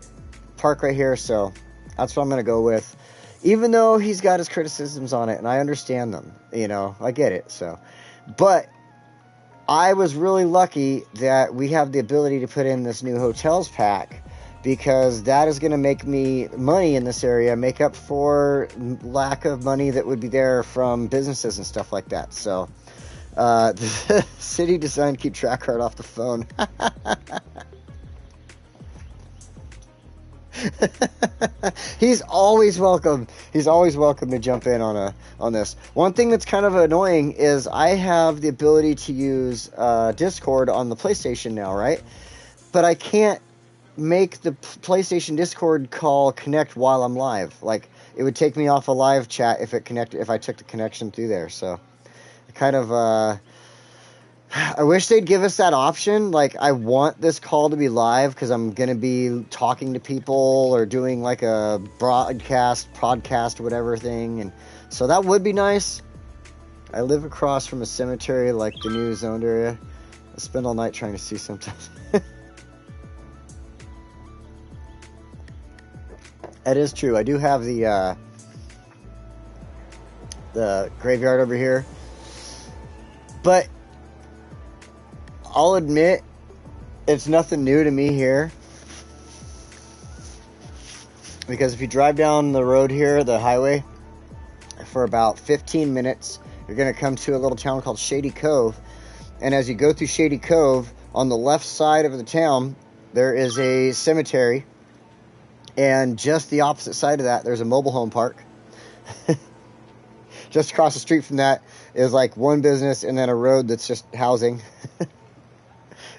park right here, so that's what I'm going to go with. Even though he's got his criticisms on it, and I understand them, you know, I get it. So, but I was really lucky that we have the ability to put in this new hotels pack, because that is going to make me money in this area, make up for lack of money that would be there from businesses and stuff like that. So, the city decided to keep track art off the phone. He's always welcome. He's always welcome to jump in on this. One thing that's kind of annoying is I have the ability to use Discord on the PlayStation now, right? But I can't make the PlayStation Discord call connect while I'm live. Like, it would take me off a live chat if I took the connection through there. So, kind of I wish they'd give us that option. Like, I want this call to be live because I'm going to be talking to people or doing like a podcast, whatever thing. And so that would be nice. I live across from a cemetery, like the new zoned area. I spend all night trying to see sometimes. That is true. I do have the graveyard over here. But I'll admit, it's nothing new to me here. Because if you drive down the road here, the highway, for about 15 minutes, you're going to come to a little town called Shady Cove. And as you go through Shady Cove, on the left side of the town, there is a cemetery. And just the opposite side of that, there's a mobile home park. Just across the street from that is like one business and then a road that's just housing.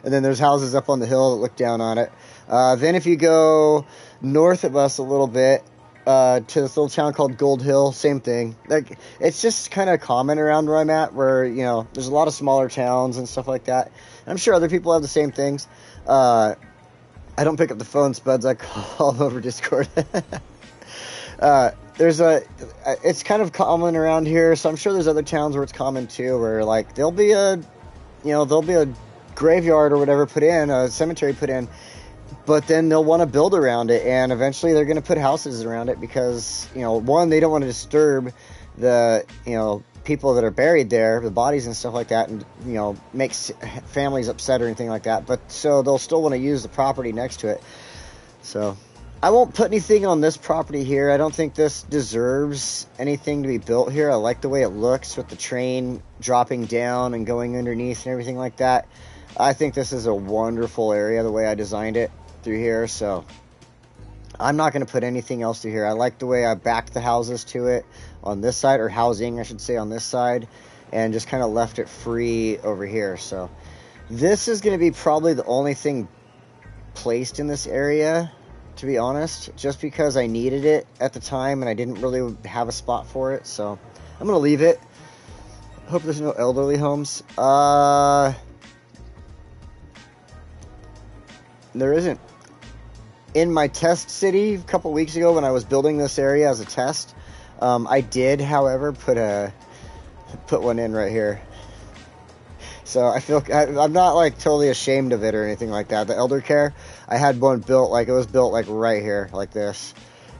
And then there's houses up on the hill that look down on it. Then if you go north of us a little bit to this little town called Gold Hill, same thing. Like, it's just kind of common around where I'm at, where, you know, there's a lot of smaller towns and stuff like that. And I'm sure other people have the same things. I don't pick up the phone, Spuds. I call over Discord. It's kind of common around here, so I'm sure there's other towns where it's common too, where like there'll be a graveyard or whatever put in, a cemetery put in, but then they'll want to build around it, and eventually they're going to put houses around it because, you know, one, they don't want to disturb the, you know, people that are buried there, the bodies and stuff like that, and, you know, makes families upset or anything like that, but so they'll still want to use the property next to it. So I won't put anything on this property here. I don't think this deserves anything to be built here. I like the way it looks with the train dropping down and going underneath and everything like that. I think this is a wonderful area the way I designed it through here, so I'm not going to put anything else through here. I like the way I backed the houses to it on this side, or housing, I should say, on this side, and just kind of left it free over here. So this is going to be probably the only thing placed in this area, to be honest, just because I needed it at the time and I didn't really have a spot for it. So I'm going to leave it. Hope there's no elderly homes. There isn't. In my test city a couple weeks ago when I was building this area as a test, I did, however, put one in right here. So I feel I'm not like totally ashamed of it or anything like that. The elder care, I had one built, like it was built like right here, like this,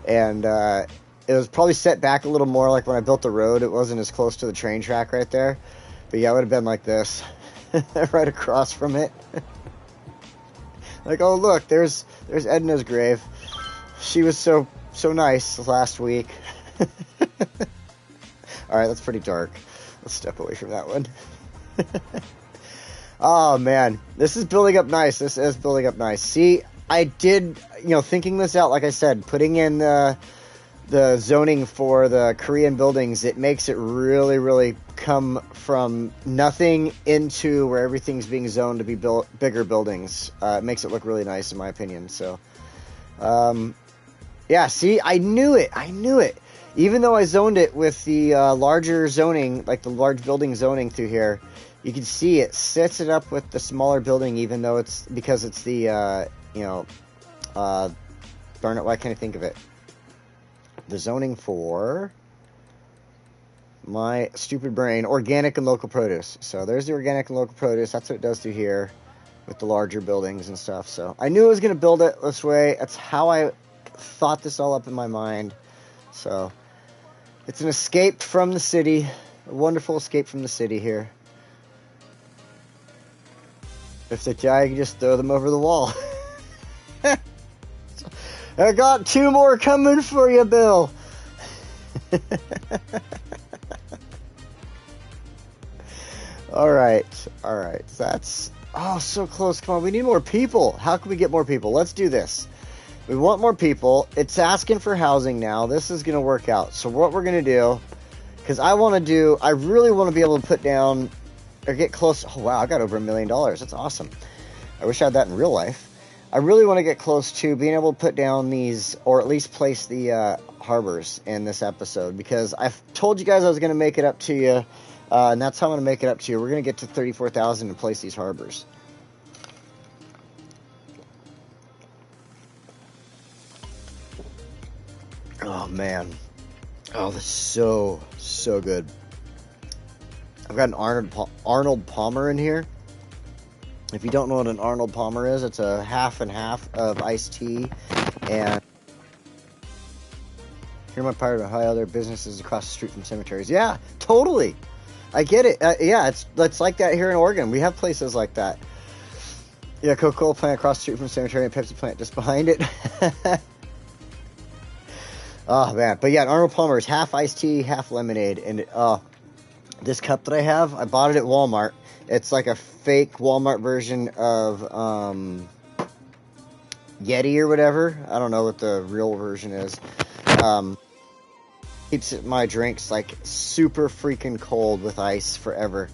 and it was probably set back a little more. Like when I built the road, it wasn't as close to the train track right there, but yeah, it would have been like this, right across from it. Like, oh look, there's Edna's grave. She was so nice last week. All right, that's pretty dark. Let's step away from that one. Oh man, this is building up nice. This is building up nice. See, I did, thinking this out, like I said, putting in the zoning for the Korean buildings, it makes it really, really come from nothing into where everything's being zoned to be built bigger buildings. It makes it look really nice, in my opinion. So, yeah, see, I knew it. Even though I zoned it with the larger zoning, like the large building zoning through here, you can see it sets it up with the smaller building, even though because it's the, darn it, why can't I think of it? The zoning for my stupid brain, organic and local produce. So there's the organic and local produce. That's what it does through here with the larger buildings and stuff. So I knew I was going to build it this way. That's how I thought this all up in my mind. So it's an escape from the city, a wonderful escape from the city here. If they die, I can just throw them over the wall. I got 2 more coming for you, Bill. All right. That's so close. Come on, we need more people. How can we get more people? Let's do this. We want more people. It's asking for housing now. This is going to work out. So what we're going to do, because I really want to be able to put down or get close. Oh, wow, I got over $1 million. That's awesome. I wish I had that in real life. I really want to get close to being able to put down these, or at least place the harbors in this episode, because I've told you guys I was going to make it up to you, and that's how I'm going to make it up to you. We're going to get to 34,000 and place these harbors. Oh, man. Oh, this is so good. I've got an Arnold Palmer in here. If you don't know what an Arnold Palmer is, it's a half and half of iced tea. And here my part of how other businesses across the street from cemeteries. Yeah, totally. I get it. Yeah, it's like that here in Oregon. We have places like that. Yeah, Coca-Cola plant across the street from the cemetery and Pepsi plant just behind it. Oh, man. But yeah, an Arnold Palmer is half iced tea, half lemonade. And this cup that I have, I bought it at Walmart. It's like a fake Walmart version of Yeti or whatever. I don't know what the real version is. Keeps my drinks like super freaking cold with ice forever.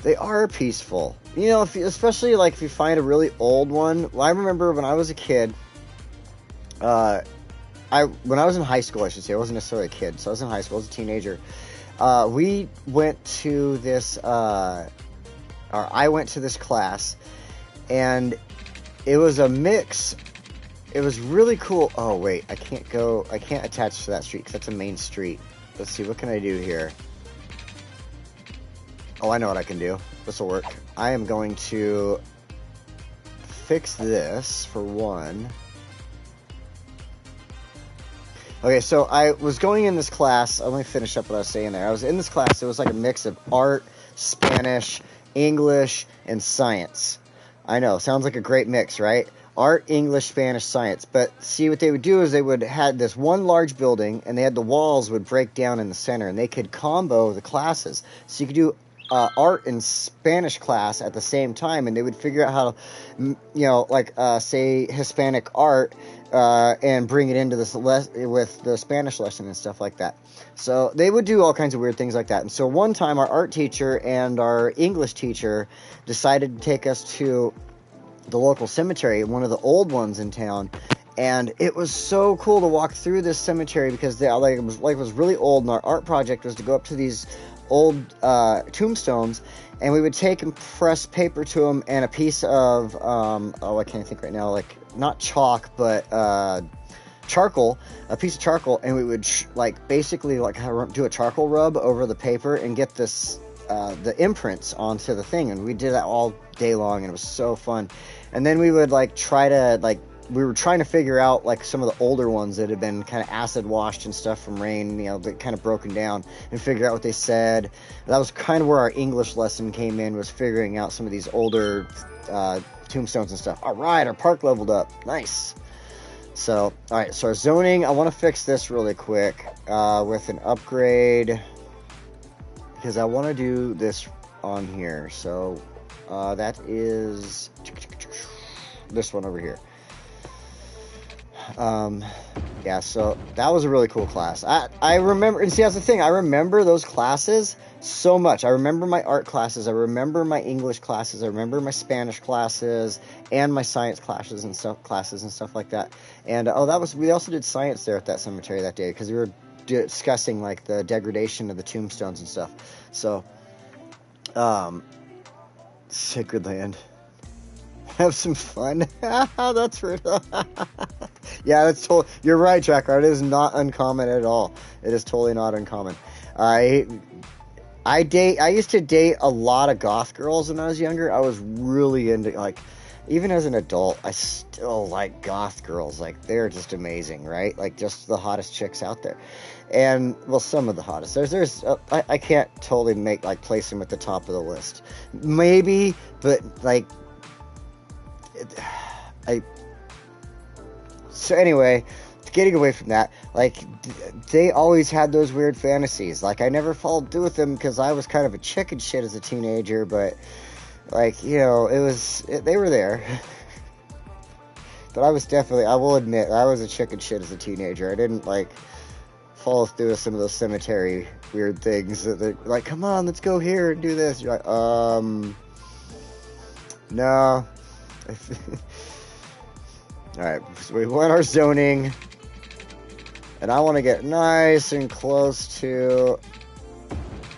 They are peaceful. Especially like if you find a really old one. Well, I remember when I was a kid, when I was in high school, I should say. I wasn't necessarily a kid, so I was in high school. I was a teenager. We went to this, or I went to this class, and it was a mix. It was really cool. Oh, wait, I can't attach to that street, because that's a main street. Let's see, what can I do here? Oh, I know what I can do. This will work. I am going to fix this, for one. Okay, so I was going in this class. Let me finish up what I was saying there. I was in this class. It was like a mix of art, Spanish, English, and science. I know, sounds like a great mix, right? Art, English, Spanish, science. But see, what they would do is they would had this one large building, and they had the walls would break down in the center, and they could combo the classes. So you could do art and Spanish class at the same time, and they would figure out how to, say Hispanic art, and bring it into this with the Spanish lesson and stuff like that. So they would do all kinds of weird things like that. And so one time our art teacher and our English teacher decided to take us to the local cemetery, one of the old ones in town. And it was so cool to walk through this cemetery because it was really old, and our art project was to go up to these old tombstones, and we would take and press paper to them and a piece of I can't think right now, like not chalk but charcoal, a piece of charcoal, and we would basically do a charcoal rub over the paper and get this the imprints onto the thing, and we did that all day long, and it was so fun. And then we would we were trying to figure out some of the older ones that had been kind of acid washed and stuff from rain, that kind of broken down, and figure out what they said. That was kind of where our English lesson came in, was figuring out some of these older tombstones and stuff. All right, our park leveled up. Nice. So, all right, so our zoning, I want to fix this really quick with an upgrade, because I want to do this on here. So That is this one over here. Yeah, so that was a really cool class. I remember, and see, that's the thing. I remember those classes so much. I remember my art classes. I remember my English classes. I remember my Spanish classes and my science classes and stuff like that. And we also did science there at that cemetery that day because we were discussing like the degradation of the tombstones and stuff. So, Sacred Land. Have some fun. That's rude. Yeah, that's totally. You're right, Tracker. It is not uncommon at all. It is totally not uncommon. I used to date a lot of goth girls when I was younger. I was really into, like, even as an adult, I still like goth girls. Like, they're just amazing, right? Like, just the hottest chicks out there. And, well, some of the hottest. I can't totally place them at the top of the list. Maybe, but, like, so anyway, getting away from that, like, they always had those weird fantasies. Like, I never followed through with them because I was kind of a chicken shit as a teenager, but, like, you know, they were there. But I will admit, I was a chicken shit as a teenager. I didn't, like, follow through with some of those cemetery weird things that they're like, come on, let's go here and do this. You're like, no. Alright, so we want our zoning, and I want to get nice and close to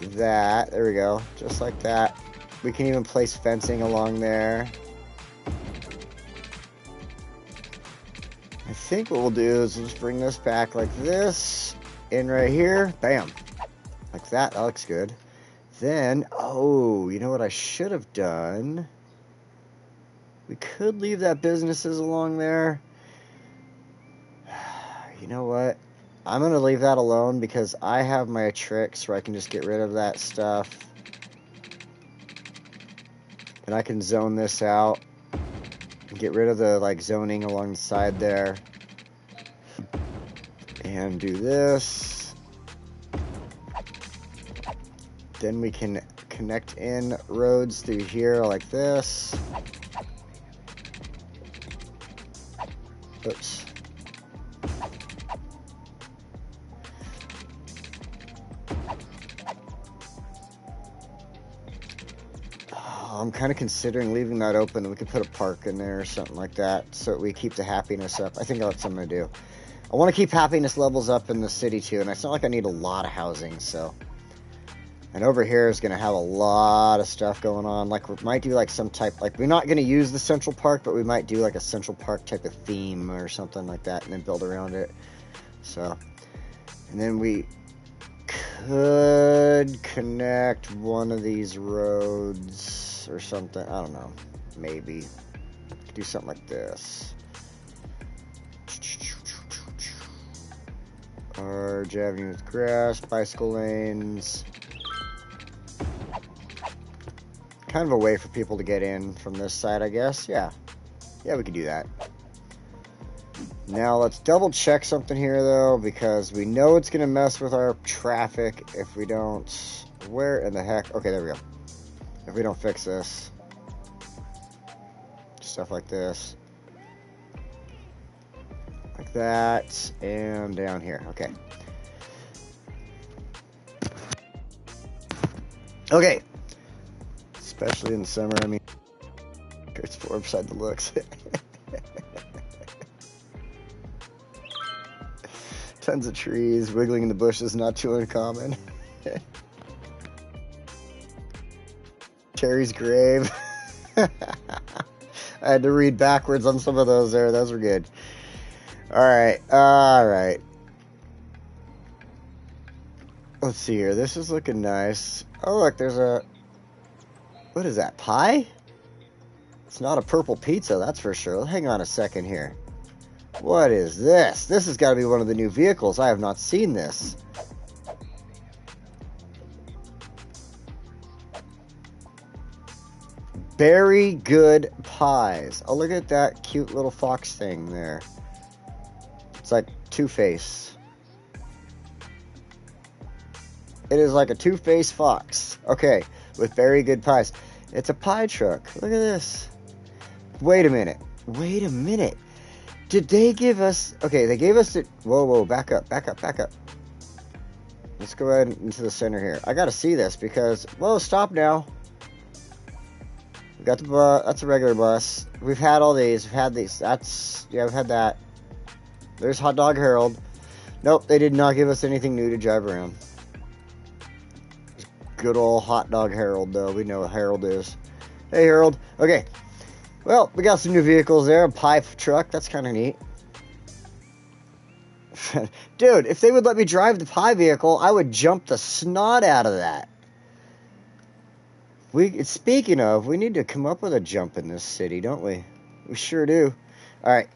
that. There we go, just like that. We can even place fencing along there. I think what we'll do is we'll just bring this back like this, in right here, bam, like that. That looks good. Then, oh, you know what I should have done? We could leave that businesses along there. You know what? I'm going to leave that alone because I have my tricks where I can just get rid of that stuff. And I can zone this out. Get rid of the, like, zoning along the side there. And do this. Then we can connect in roads through here like this. Oops. Oh, I'm kind of considering leaving that open. We could put a park in there or something like that so we keep the happiness up. I think that's what I'm going to do. I want to keep happiness levels up in the city too, and it's not like I need a lot of housing, so. And over here is going to have a lot of stuff going on. Like, we might do, like, some type... Like, we're not going to use the Central Park, but we might do, like, a Central Park type of theme or something like that and then build around it. So, and then we could connect one of these roads or something. I don't know. Maybe. Do something like this. Large avenue with grass, bicycle lanes... Kind of a way for people to get in from this side, I guess. Yeah, we could do that. Now, let's double check something here, though, because we know it's going to mess with our traffic if we don't... Where in the heck? Okay, there we go. If we don't fix this. Stuff like this. Like that. And down here. Okay. Okay. Especially in the summer, I mean, it's four beside the looks. Tons of trees, wiggling in the bushes, not too uncommon. Terry's grave. I had to read backwards on some of those there. Those were good. Alright. Let's see here. This is looking nice. Oh, look, there's a... What is that, pie? It's not a purple pizza, that's for sure. Hang on a second here. What is this? This has got to be one of the new vehicles. I have not seen this. Very good pies. Oh, look at that cute little fox thing there. It's like Two-Face. It is like a two-faced fox. Okay, with very good pies. It's a pie truck. Look at this. Wait a minute. Wait a minute. Did they give us... Okay, they gave us it... Whoa, back up. Let's go ahead into the center here. I gotta see this because... Whoa, stop now. We got the bus. That's a regular bus. We've had all these. We've had these. That's... Yeah, we've had that. There's Hot Dog Harold. Nope, they did not give us anything new to drive around. Good old Hot Dog Harold, though. We know what Harold is. Hey, Harold. Okay. Well, we got some new vehicles there. A pipe truck. That's kind of neat. Dude, if they would let me drive the pie vehicle, I would jump the snot out of that. Speaking of, we need to come up with a jump in this city, don't we? We sure do. All right.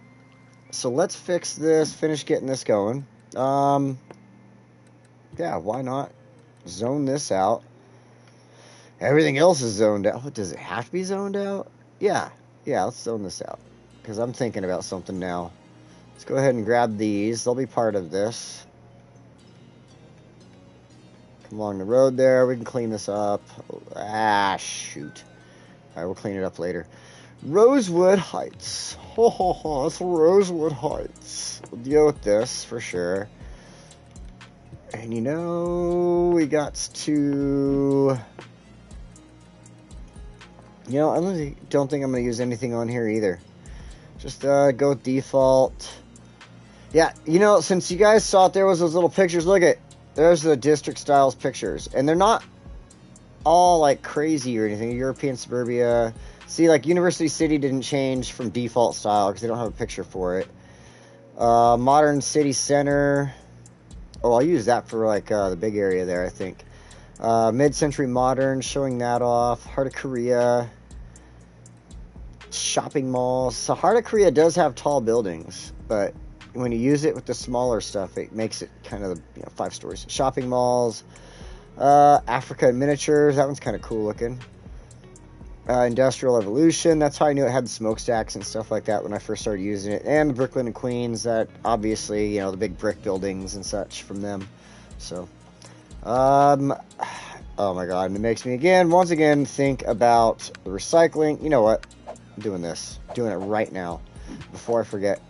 So let's fix this. Finish getting this going. Yeah, why not? Zone this out. Everything else is zoned out. What, does it have to be zoned out? Yeah, let's zone this out. Because I'm thinking about something now. Let's go ahead and grab these. They'll be part of this. Come along the road there. We can clean this up. Ah, shoot. Alright, we'll clean it up later. Rosewood Heights. That's Rosewood Heights. We'll deal with this for sure. And you know, we got to... You know, I don't think I'm going to use anything on here either. Just go with default. Yeah, you know, since you guys saw it, there was those little pictures. Look at, there's the district styles pictures. And they're not all like crazy or anything. European suburbia. See, like University City didn't change from default style because they don't have a picture for it. Modern City Center. Oh, I'll use that for like the big area there, I think. Mid-century modern, showing that off. Heart of Korea. Shopping malls. So Heart of Korea does have tall buildings, but when you use it with the smaller stuff, it makes it kind of, 5 stories. Shopping malls. Africa in miniatures. That one's kind of cool looking. Industrial Evolution. That's how I knew it had the smokestacks and stuff like that when I first started using it. And Brooklyn and Queens. That obviously, the big brick buildings and such from them. So, oh my god, it makes me once again think about the recycling. You know what? I'm doing this. Doing it right now. Before I forget.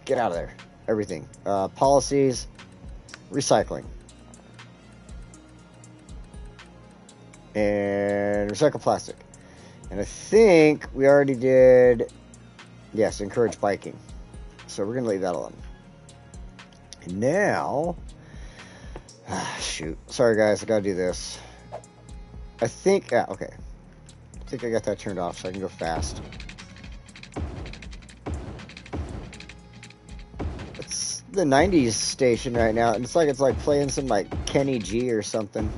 Get out of there. Everything. Policies. Recycling. And recycle plastic. And I think we already did, yes, encourage biking. So we're going to leave that alone. And now, shoot. Sorry, guys. I got to do this. I think, okay. I think I got that turned off so I can go fast. It's the 90s station right now. And it's like playing some like Kenny G or something.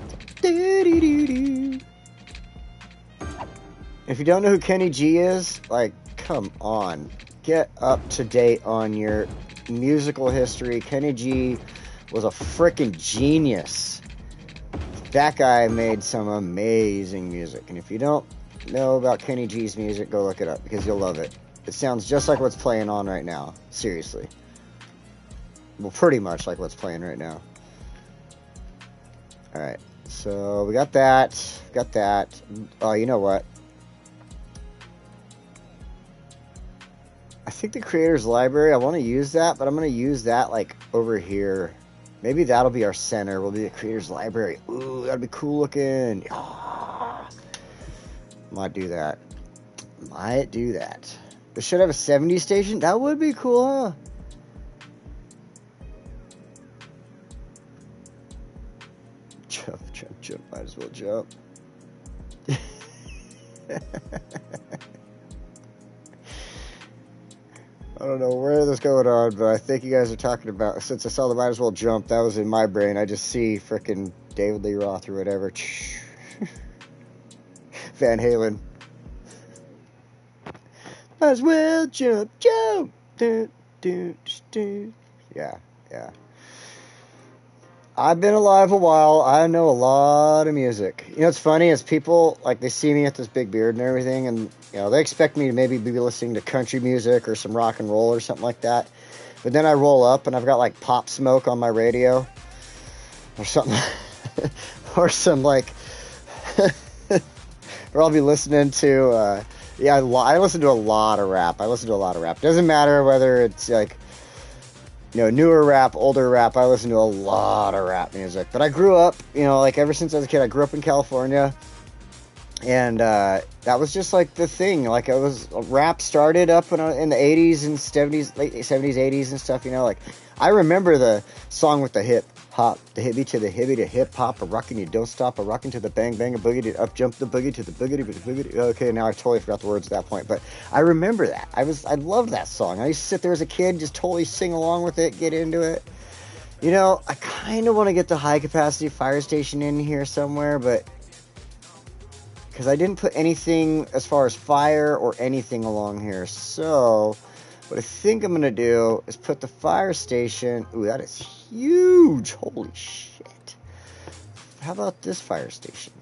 If you don't know who Kenny G is, like, come on. Get up to date on your musical history. Kenny G was a freaking genius. That guy made some amazing music. And if you don't know about Kenny G's music, go look it up because you'll love it. It sounds just like what's playing on right now. Seriously. Well, pretty much like what's playing right now. Alright. So, we got that. Got that. Oh, you know what? I think the creator's library, I want to use that, but I'm going to use that like over here. Maybe that'll be our center. Will be the creator's library. Ooh, that'd be cool looking. Oh, might do that. Might do that. It should have a 70s station. That would be cool, huh? Jump. Might as well jump. I don't know where this is going on, but I think you guys are talking about, since I saw the might as well jump, that was in my brain. I just see frickin' David Lee Roth or whatever. Van Halen. Might as well jump. Yeah. I've been alive a while. I know a lot of music. You know what's funny is people, like, they see me with this big beard and everything, and, they expect me to maybe be listening to country music or some rock and roll or something like that. But then I roll up and I've got, like, Pop Smoke on my radio or something. Or some, like, or I'll be listening to, I listen to a lot of rap. Doesn't matter whether it's like, newer rap, older rap. I listen to a lot of rap music. But I grew up, like ever since I was a kid, I grew up in California. And that was just like the thing. Like rap started up in the 80s and 70s, late 70s, 80s and stuff, like I remember the song with the hip hop, the hippie to hip hop, a rockin' you don't stop, a rockin' to the bang bang, a boogie to up jump the boogie to the boogie. Okay, now I totally forgot the words at that point, but I remember that. I loved that song. I used to sit there as a kid, just totally sing along with it, get into it. I kind of want to get the high capacity fire station in here somewhere, but because I didn't put anything as far as fire or anything along here. So what I think I'm going to do is put the fire station. Ooh, that is huge. Holy shit. How about this fire station?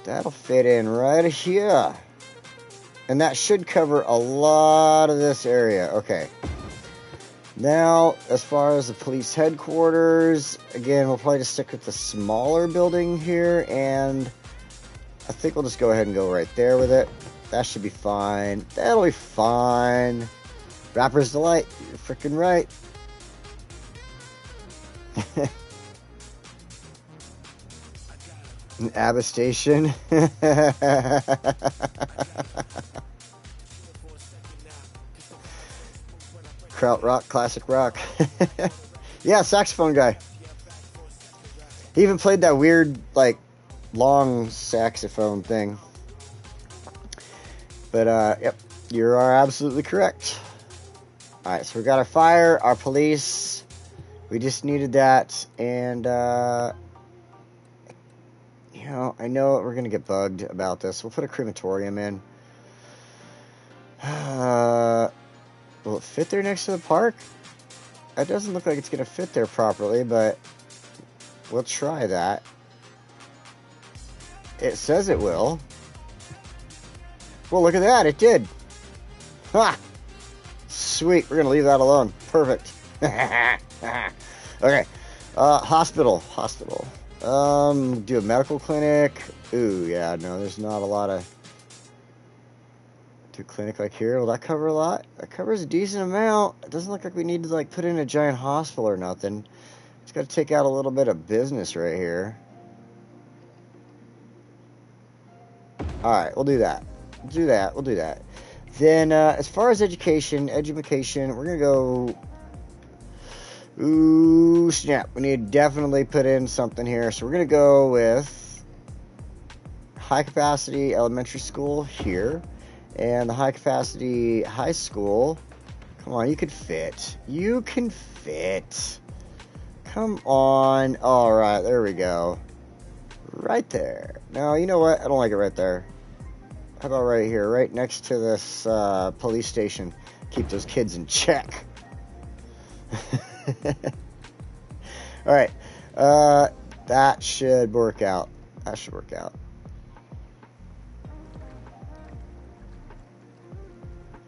That'll fit in right here. And that should cover a lot of this area. Okay. Now, as far as the police headquarters, again, we'll probably just stick with the smaller building here, and I think we'll just go ahead and go right there with it. That should be fine. That'll be fine. Rapper's Delight. You're freaking right. An ABBA station. Krautrock, classic rock. Yeah, saxophone guy. He even played that weird, like, long saxophone thing. But, yep, you are absolutely correct. Alright, so we got our fire, our police. We just needed that. And, I know we're going to get bugged about this. We'll put a crematorium in. Will it fit there next to the park? That doesn't look like it's going to fit there properly, but we'll try that. It says it will. Well, look at that. It did. Ha! Sweet. We're going to leave that alone. Perfect. Okay. Hospital. Do a medical clinic. Ooh, yeah. No, there's not a lot of... Do a clinic like here. Will that cover a lot? That covers a decent amount. It doesn't look like we need to, like, put in a giant hospital or nothing. It's got to take out a little bit of business right here. Alright, we'll do that. We'll do that. Then, as far as education, we're going to go... Ooh, snap. We need to definitely put in something here. So we're going to go with high capacity elementary school here. And the high capacity high school. Come on, you can fit. You can fit. Come on. Alright, there we go. Right there. Now, you know what? I don't like it right there. How about right here? Right next to this police station. Keep those kids in check. Alright. That should work out.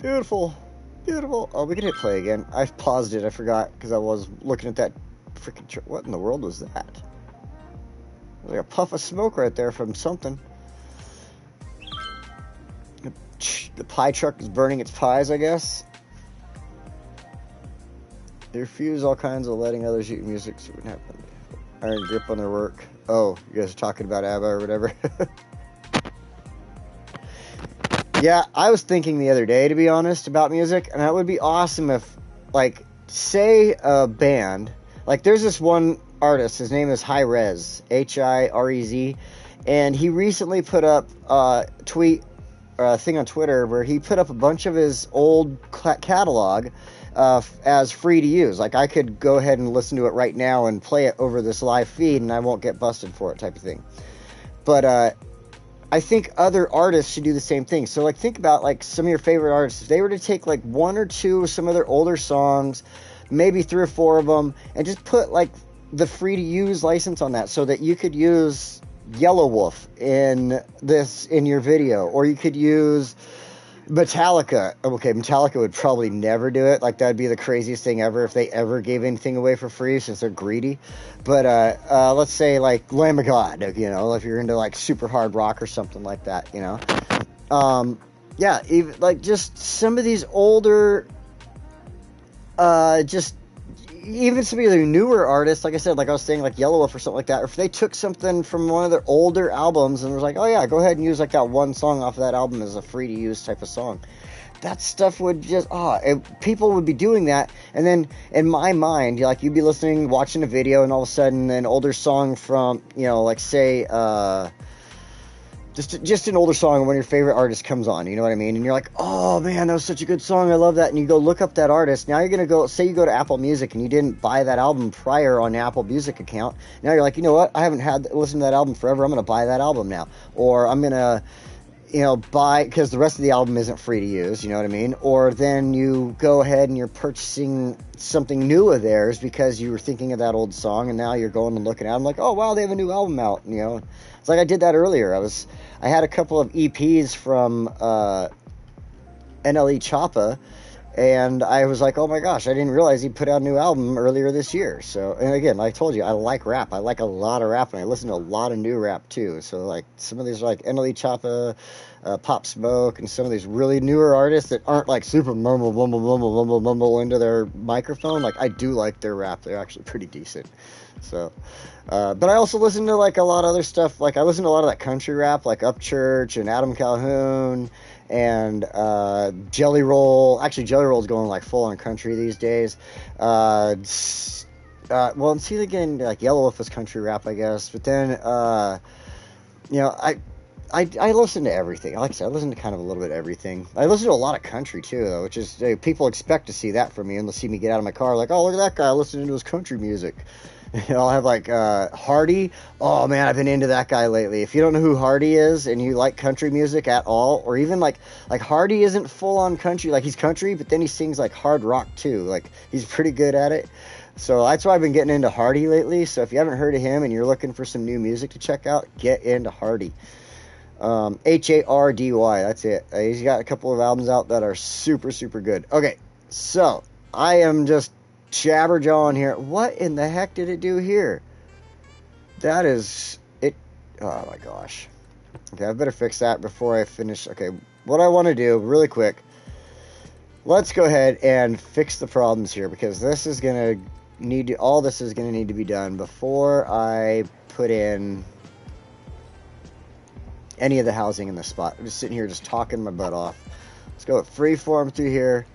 Beautiful. Oh, we can hit play again. I paused it. I forgot because I was looking at that freaking... What in the world was that? Like a puff of smoke right there from something. The pie truck is burning its pies, I guess. They refuse all kinds of letting others use music, so it wouldn't happen. Iron grip on their work. Oh, you guys are talking about ABBA or whatever. Yeah, I was thinking the other day, to be honest, about music, and that would be awesome if, like, say a band, like, there's this one artist, his name is High Rez, Hirez, and he recently put up a thing on Twitter where he put up a bunch of his old catalog as free to use. Like, I could go ahead and listen to it right now and play it over this live feed, and I won't get busted for it, type of thing. But, I think other artists should do the same thing. So, like, think about, like, some of your favorite artists. If they were to take, like, one or two of some of their older songs, maybe 3 or 4 of them, and just put, like, the free-to-use license on that so that you could use Yellow Wolf in your video. Or you could use Metallica. Okay, Metallica would probably never do it. Like, that'd be the craziest thing ever if they ever gave anything away for free, since they're greedy. But let's say like Lamb of God, you know, if you're into like super hard rock or something like that, you know. Yeah, even like just some of these older, just even some of the newer artists, like I said, like I was saying, like Yellow Wolf or something like that, or if they took something from one of their older albums and was like, oh yeah, go ahead and use like that one song off of that album as a free to use type of song, that stuff would just, people would be doing that. And then in my mind, like, you'd be listening, watching a video, and all of a sudden an older song from, you know, like say, just an older song, one of your favorite artists comes on, you know what I mean? And you're like, oh man, that was such a good song, I love that. And you go look up that artist. Now you're going to go, say you go to Apple Music and you didn't buy that album prior on the Apple Music account. Now you're like, you know what, I haven't listened to that album forever, I'm going to buy that album now. Or I'm going to, you know, buy, because the rest of the album isn't free to use, you know what I mean? Or then you go ahead and you're purchasing something new of theirs because you were thinking of that old song, and now you're going and looking at them like, oh wow, they have a new album out, you know. It's like I did that earlier. I had a couple of EPs from NLE Choppa, and I was like, oh my gosh, I didn't realize he put out a new album earlier this year. So, and again, like I told you, I like rap. I like a lot of rap, and I listen to a lot of new rap too. So like some of these like NLE Choppa, Pop Smoke, and some of these really newer artists that aren't like super mumble into their microphone, like I do like their rap. They're actually pretty decent. So, but I also listen to like a lot of other stuff. Like I listen to a lot of that country rap, like Upchurch and Adam Calhoun and Jelly Roll. Actually, Jelly Roll's going like full on country these days. Well, and see again, like Yellow Wolf is country rap, I guess. But then, you know, I listen to everything. Like I said, I listen to kind of a little bit of everything. I listen to a lot of country too, though, which is people expect to see that from me, and they'll see me get out of my car like, oh, look at that guy listening to his country music. You know, I'll have like Hardy. Oh man, I've been into that guy lately. If you don't know who Hardy is and you like country music at all, or even like Hardy isn't full on country, like he's country, but then he sings like hard rock too. Like he's pretty good at it. So that's why I've been getting into Hardy lately. So if you haven't heard of him and you're looking for some new music to check out, get into Hardy. Hardy, that's it. He's got a couple of albums out that are super, super good. Okay, so I am just jabberjawing here. What in the heck did it do here? That is it. Oh my gosh. Okay, I better fix that before I finish. Okay, what I want to do really quick, let's go ahead and fix the problems here, because this is gonna all this is gonna need to be done before I put in any of the housing in this spot. I'm just sitting here just talking my butt off. Let's go freeform through here.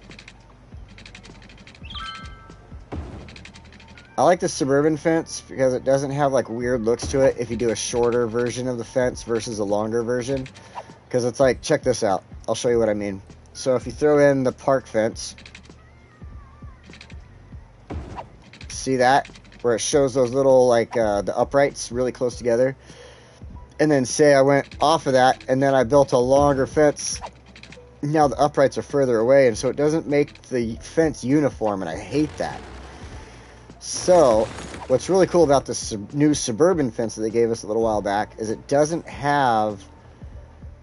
I like the suburban fence because it doesn't have like weird looks to it if you do a shorter version of the fence versus a longer version. Because it's like, check this out. I'll show you what I mean. So if you throw in the park fence, see that? Where it shows those little like the uprights really close together. And then say I went off of that and then I built a longer fence. Now the uprights are further away, and so it doesn't make the fence uniform, and I hate that. So, what's really cool about this new suburban fence that they gave us a little while back is it doesn't have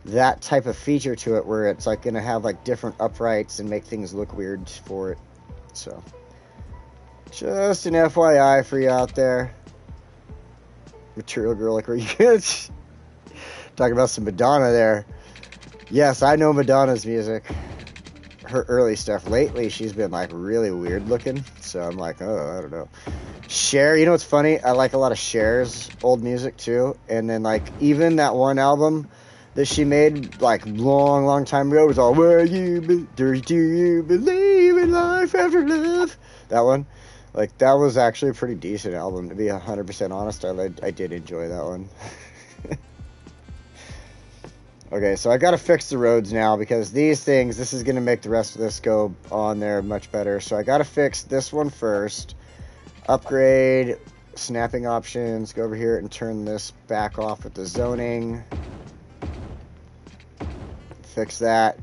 that type of feature to it where it's like going to have like different uprights and make things look weird for it. So, just an FYI for you out there. Material Girl, like where you get talking about some Madonna there. Yes, I know Madonna's music. Her early stuff. Lately, she's been like really weird looking. So I'm like, oh, I don't know. Cher, you know what's funny? I like a lot of Cher's old music too. And then like even that one album that she made like long time ago was all do you believe in life after love? That one. Like that was actually a pretty decent album, to be 100% honest. I did enjoy that one. Okay, so I got to fix the roads now because this is going to make the rest of this go on there much better. So I got to fix this one first. Upgrade, snapping options, go over here and turn this back off with the zoning. Fix that.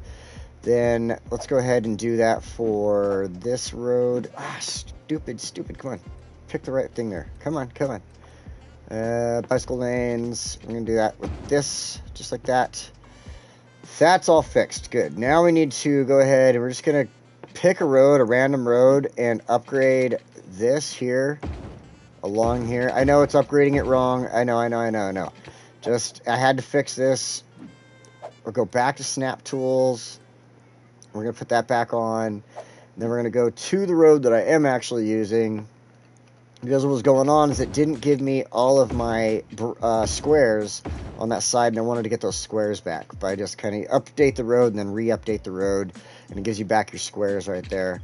Then let's go ahead and do that for this road. Stupid, come on. Pick the right thing there. Come on. Bicycle lanes, we're going to do that with this, just like that. That's all fixed. Good. Now we need to go ahead and we're just going to pick a road, a random road, and upgrade this here along here. I know it's upgrading it wrong. I know. Just, I had to fix this. We'll go back to Snap Tools. We're going to put that back on. And then we're going to go to the road that I am actually using. Because what was going on is it didn't give me all of my squares on that side, and I wanted to get those squares back. But I just kind of update the road and then re-update the road, and it gives you back your squares right there.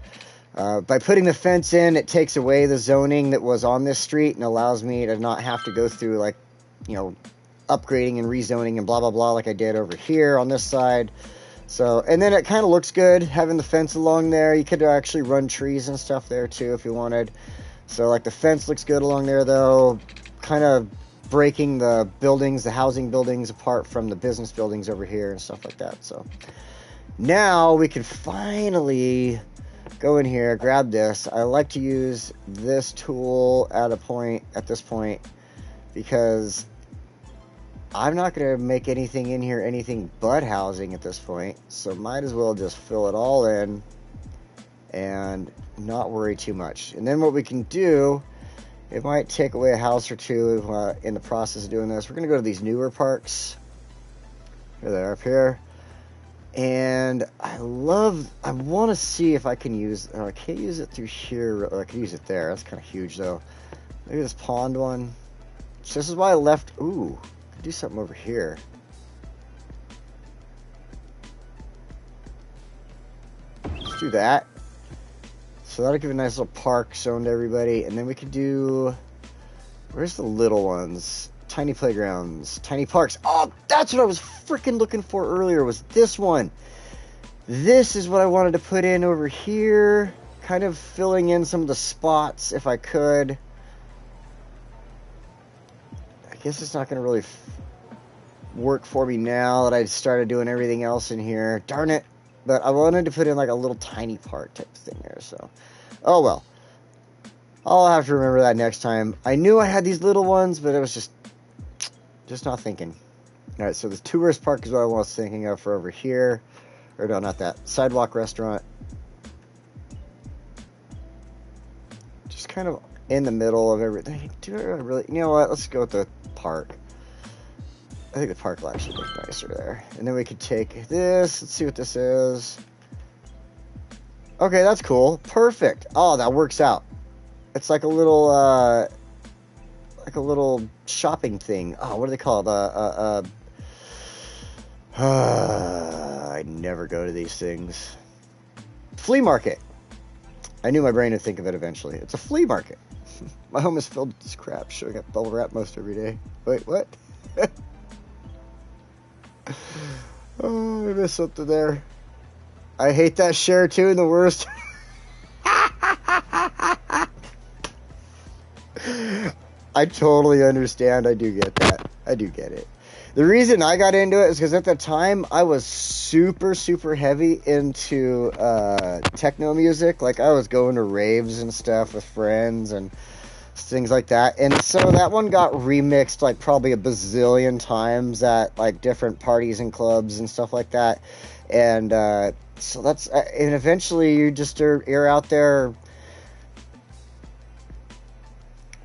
By putting the fence in, it takes away the zoning that was on this street and allows me to not have to go through, like, you know, upgrading and rezoning and blah, blah, blah like I did over here on this side. So, and then it kind of looks good having the fence along there. You could actually run trees and stuff there too if you wanted. So, like, the fence looks good along there, though, kind of breaking the buildings, the housing buildings apart from the business buildings over here and stuff like that. So, now we can finally go in here, grab this. I like to use this tool at this point, because I'm not going to make anything in here anything but housing at this point. So, might as well just fill it all in and not worry too much. And then what we can do, it might take away a house or two in the process of doing this. We're going to go to these newer parks. Here they are up here. And I want to see if I can use, I can't use it through here. I can use it there. That's kind of huge though. Maybe this pond one. So this is why I left, ooh, I could do something over here. Let's do that. So that'll give a nice little park zone to everybody. And then we could do, where's the little ones? Tiny playgrounds, tiny parks. Oh, that's what I was freaking looking for earlier, was this one. This is what I wanted to put in over here. Kind of filling in some of the spots if I could. I guess it's not going to really work for me now that I started doing everything else in here. Darn it. But I wanted to put in like a little tiny park type thing there, so. Oh well. I'll have to remember that next time. I knew I had these little ones, but it was just not thinking. Alright, so the tourist park is what I was thinking of for over here. Or no, not that. Sidewalk restaurant. Just kind of in the middle of everything. Do I really, you know what? Let's go with the park. I think the park will actually look nicer there. And then we could take this. Let's see what this is. Okay, that's cool. Perfect. Oh, that works out. It's like a little shopping thing. Oh, what do they call it? I never go to these things. Flea market. I knew my brain would think of it eventually. It's a flea market. My home is filled with this crap. Sure, I got bubble wrap most every day. Wait, what? Oh, I missed something there. I hate that share too, in the worst. I totally understand. I do get that. I do get it. The reason I got into it is because at the time I was super, super heavy into techno music. Like, I was going to raves and stuff with friends and things like that. And so that one got remixed like probably a bazillion times at like different parties and clubs and stuff like that. And so that's, and eventually you're out there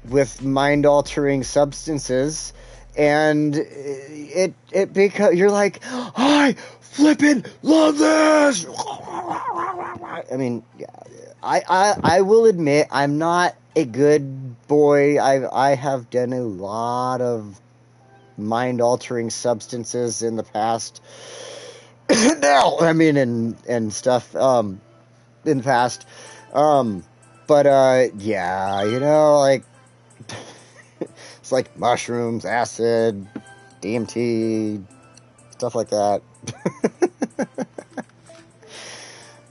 with mind-altering substances, and it because you're like, I flippin' love this. I mean, I will admit I'm not a good boy. I have done a lot of mind-altering substances in the past. Now, I mean, and stuff in the past. But yeah, you know, like, it's like mushrooms, acid, DMT, stuff like that.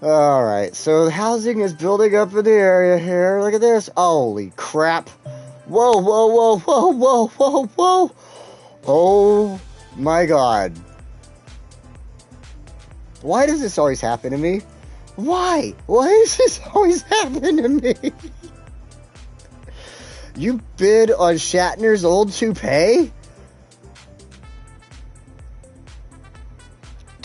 Alright, so the housing is building up in the area here. Look at this. Holy crap. Whoa, whoa, whoa, whoa, whoa, whoa, whoa. Oh my god. Why does this always happen to me? Why? Why does this always happen to me? You bid on Shatner's old toupee?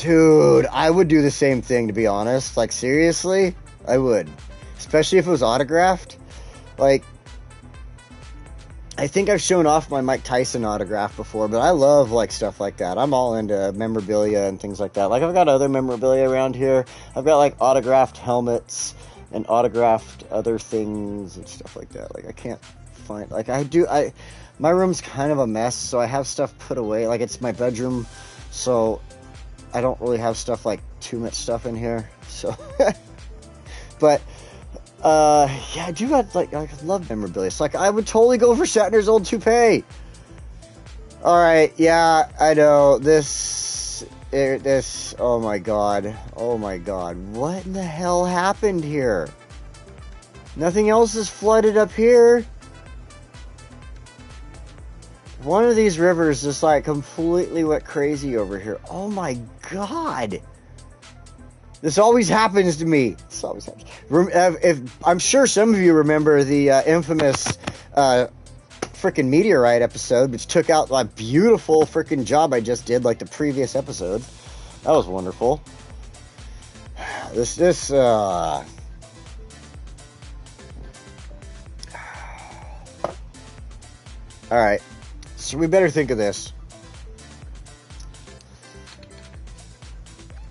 Dude, I would do the same thing, to be honest. Like, seriously? I would. Especially if it was autographed. Like, I think I've shown off my Mike Tyson autograph before, but I love, like, stuff like that. I'm all into memorabilia and things like that. Like, I've got other memorabilia around here. I've got, like, autographed helmets and autographed other things and stuff like that. Like, I can't find... Like, my room's kind of a mess, so I have stuff put away. Like, it's my bedroom, so I don't really have stuff, like, too much stuff in here. So, but... yeah, I do have, like, I love memorabilia. It's like, I would totally go for Shatner's old toupee. Alright, yeah, I know. This, oh my god. Oh my god. What in the hell happened here? Nothing else is flooded up here. One of these rivers just, like, completely went crazy over here. Oh my god. This always happens to me. This always happens. I'm sure some of you remember the infamous freaking meteorite episode, which took out my beautiful freaking job I just did, like the previous episode. That was wonderful. All right. So we better think of this.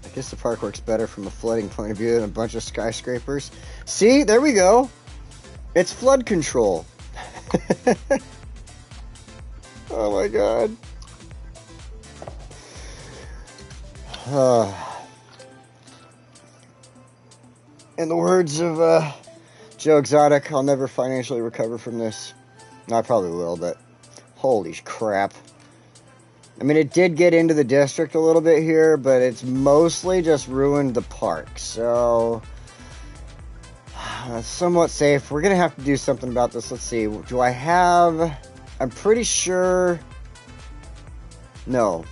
I guess the park works better from a flooding point of view than a bunch of skyscrapers. See, there we go. It's flood control. Oh my god. In the words of Joe Exotic, I'll never financially recover from this. No, I probably will, but holy crap. I mean, it did get into the district a little bit here, but it's mostly just ruined the park. So, somewhat safe. We're going to have to do something about this. Let's see. Do I have... I'm pretty sure... No.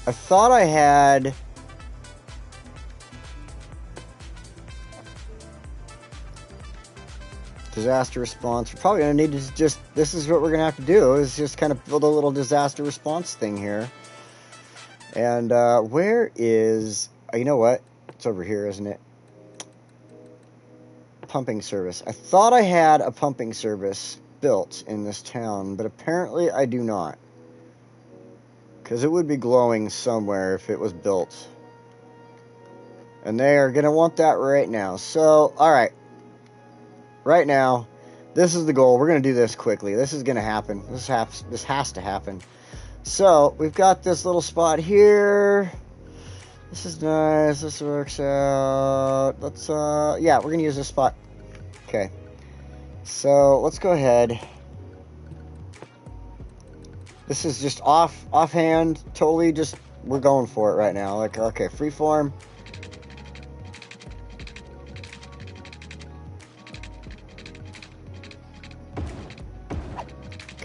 I thought I had... disaster response. We're probably going to need to just... This is what we're going to have to do, is just kind of build a little disaster response thing here. And, where is... you know what? It's over here, isn't it? Pumping service. I thought I had a pumping service built in this town, but apparently I do not. Because it would be glowing somewhere if it was built. And they are going to want that right now. So, alright. Right now, this is the goal. We're going to do this quickly. This is going to happen. This has to happen. So, we've got this little spot here. This is nice. This works out. Let's, yeah, we're going to use this spot. Okay. So, let's go ahead. This is just offhand. Totally just, we're going for it right now. Like, okay, freeform.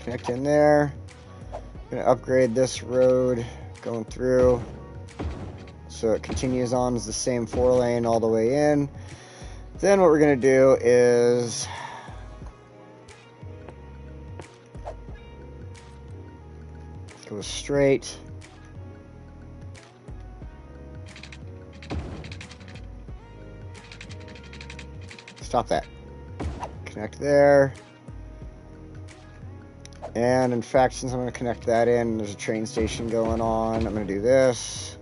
Connect in there. Gonna upgrade this road going through so it continues on as the same 4-lane all the way in. Then what we're gonna do is go straight. Stop that. Connect there. And in fact, since I'm going to connect that in, there's a train station going on. I'm going to do this.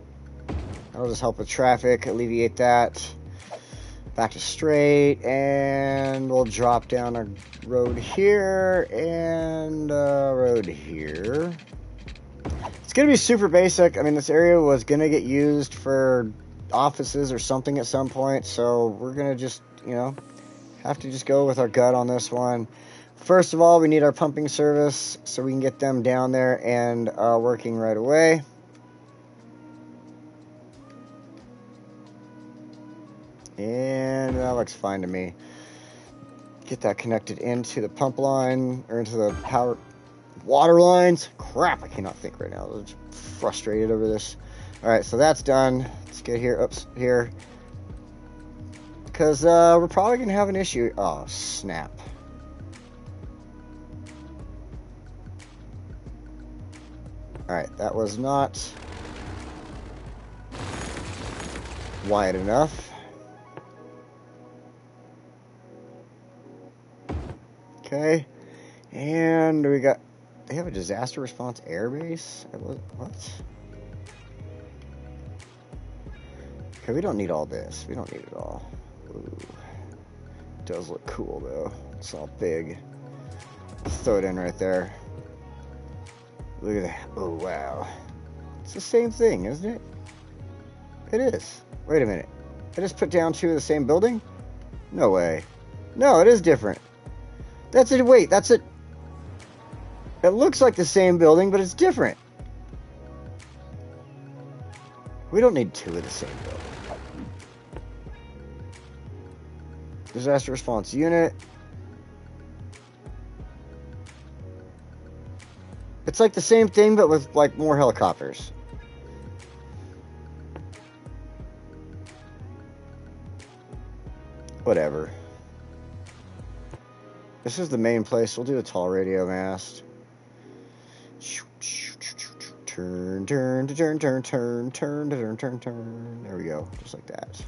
That'll just help with traffic, alleviate that. Back to straight, and we'll drop down a road here and a road here. It's going to be super basic. I mean, this area was going to get used for offices or something at some point, so we're going to just, you know, have to just go with our gut on this one. First of all, we need our pumping service so we can get them down there and working right away. And that looks fine to me. Get that connected into the pump line, or into the power water lines. Crap, I cannot think right now. I'm frustrated over this. Alright, so that's done. Let's get here. Oops, here. Because we're probably going to have an issue. Oh, snap. Alright, that was not wide enough. Okay. And we got... They have a disaster response airbase? What? Okay, we don't need all this. We don't need it all. Ooh. It does look cool, though. It's all big. Let's throw it in right there. Look at that. Oh, wow. It's the same thing, isn't it? It is. Wait a minute. I just put down two of the same building? No way. No, it is different. That's it. Wait, that's it. It looks like the same building, but it's different. We don't need two of the same building. Disaster response unit. It's like the same thing, but with like more helicopters. Whatever. This is the main place. We'll do a tall radio mast. Turn, turn, turn, turn, turn, turn, turn, turn, turn. There we go. Just like that.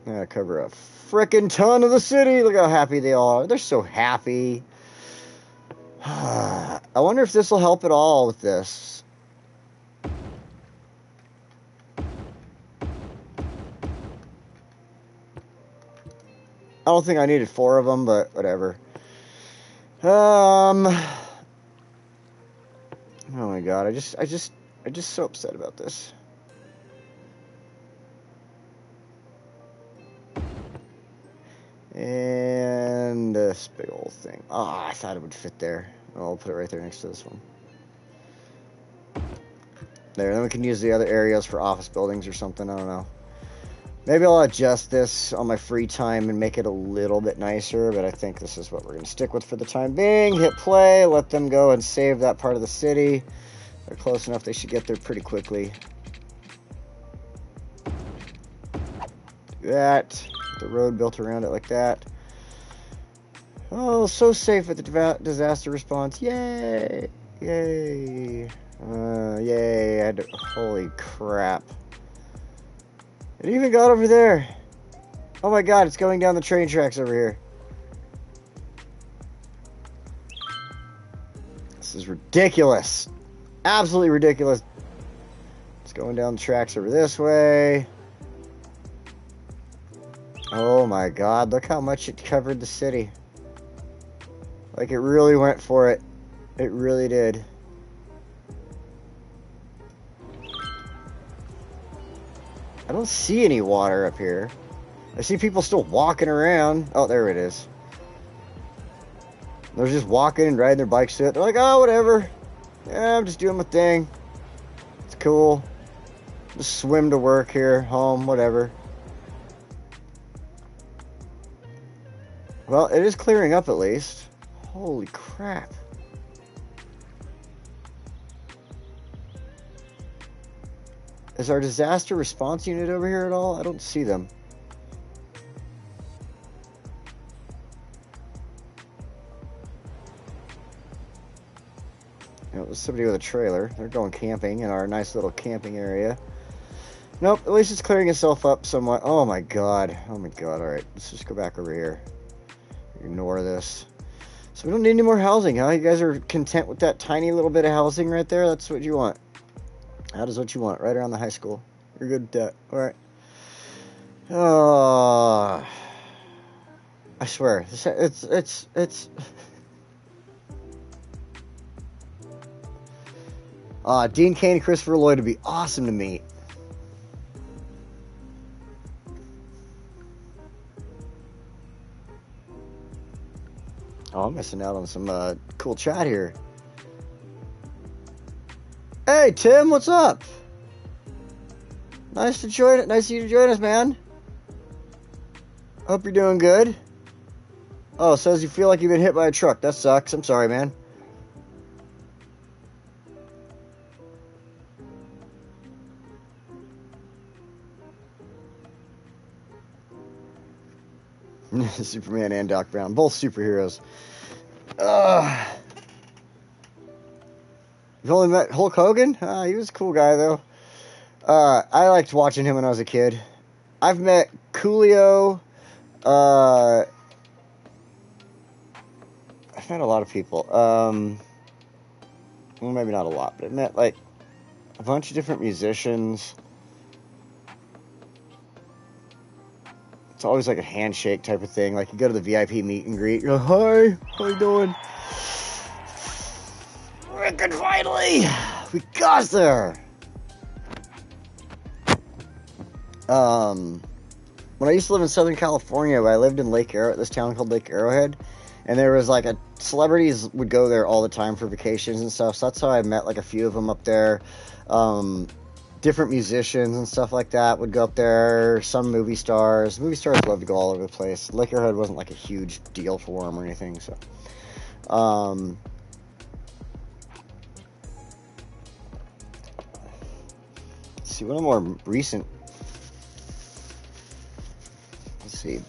Yeah, cover a frickin' ton of the city. Look how happy they are. They're so happy. I wonder if this will help at all with this. I don't think I needed 4 of them, but whatever. Oh my god, I just so upset about this. And this big old thing. I thought it would fit there. I'll put it right there next to this one. There, then we can use the other areas for office buildings or something, I don't know. Maybe I'll adjust this on my free time and make it a little bit nicer, but I think this is what we're going to stick with for the time being. Hit play, let them go and save that part of the city. They're close enough, they should get there pretty quickly. Do that. The road built around it like that. Oh, so safe with the disaster response. Yay! Yay! Yay! Holy crap. It even got over there. Oh my god, it's going down the train tracks over here. This is ridiculous. Absolutely ridiculous. It's going down the tracks over this way. Oh my god, look how much it covered the city. Like, it really went for it. It really did. I don't see any water up here. I see people still walking around. Oh, there it is. They're just walking and riding their bikes to it. They're like, oh, whatever. Yeah, I'm just doing my thing. It's cool. Just swim to work here, home, whatever. Well, it is clearing up at least. Holy crap. Is our disaster response unit over here at all? I don't see them. You know, there's somebody with a trailer. They're going camping in our nice little camping area. Nope, at least it's clearing itself up somewhat. Oh my god. Oh my god. Alright, let's just go back over here. Ignore this. So we don't need any more housing, huh? You guys are content with that tiny little bit of housing right there? That's what you want. That is what you want, right around the high school. You're good at that. Alright. I swear, it's Dean Cain and Christopher Lloyd would be awesome to meet. Oh, I'm missing out on some cool chat here. Hey, Tim, what's up? Nice of you to join us, man. Hope you're doing good. Oh, it says you feel like you've been hit by a truck. That sucks. I'm sorry, man. Superman and Doc Brown, both superheroes. You've only met Hulk Hogan? He was a cool guy, though. I liked watching him when I was a kid. I've met Coolio. I've met a lot of people. Well, maybe not a lot, but I've met, like, a bunch of different musicians. It's always like a handshake type of thing. Like, you go to the VIP meet and greet. You're like, hi, how you doing? Frickin' finally! We got there! When I used to live in Southern California, I lived in this town called Lake Arrowhead, and there was, like, celebrities would go there all the time for vacations and stuff, so that's how I met, like, a few of them up there. Different musicians and stuff like that would go up there. Some movie stars. Movie stars love to go all over the place. Lake Arrowhead wasn't, like, a huge deal for them or anything, so. Let's see, one of the more recent... Let's see.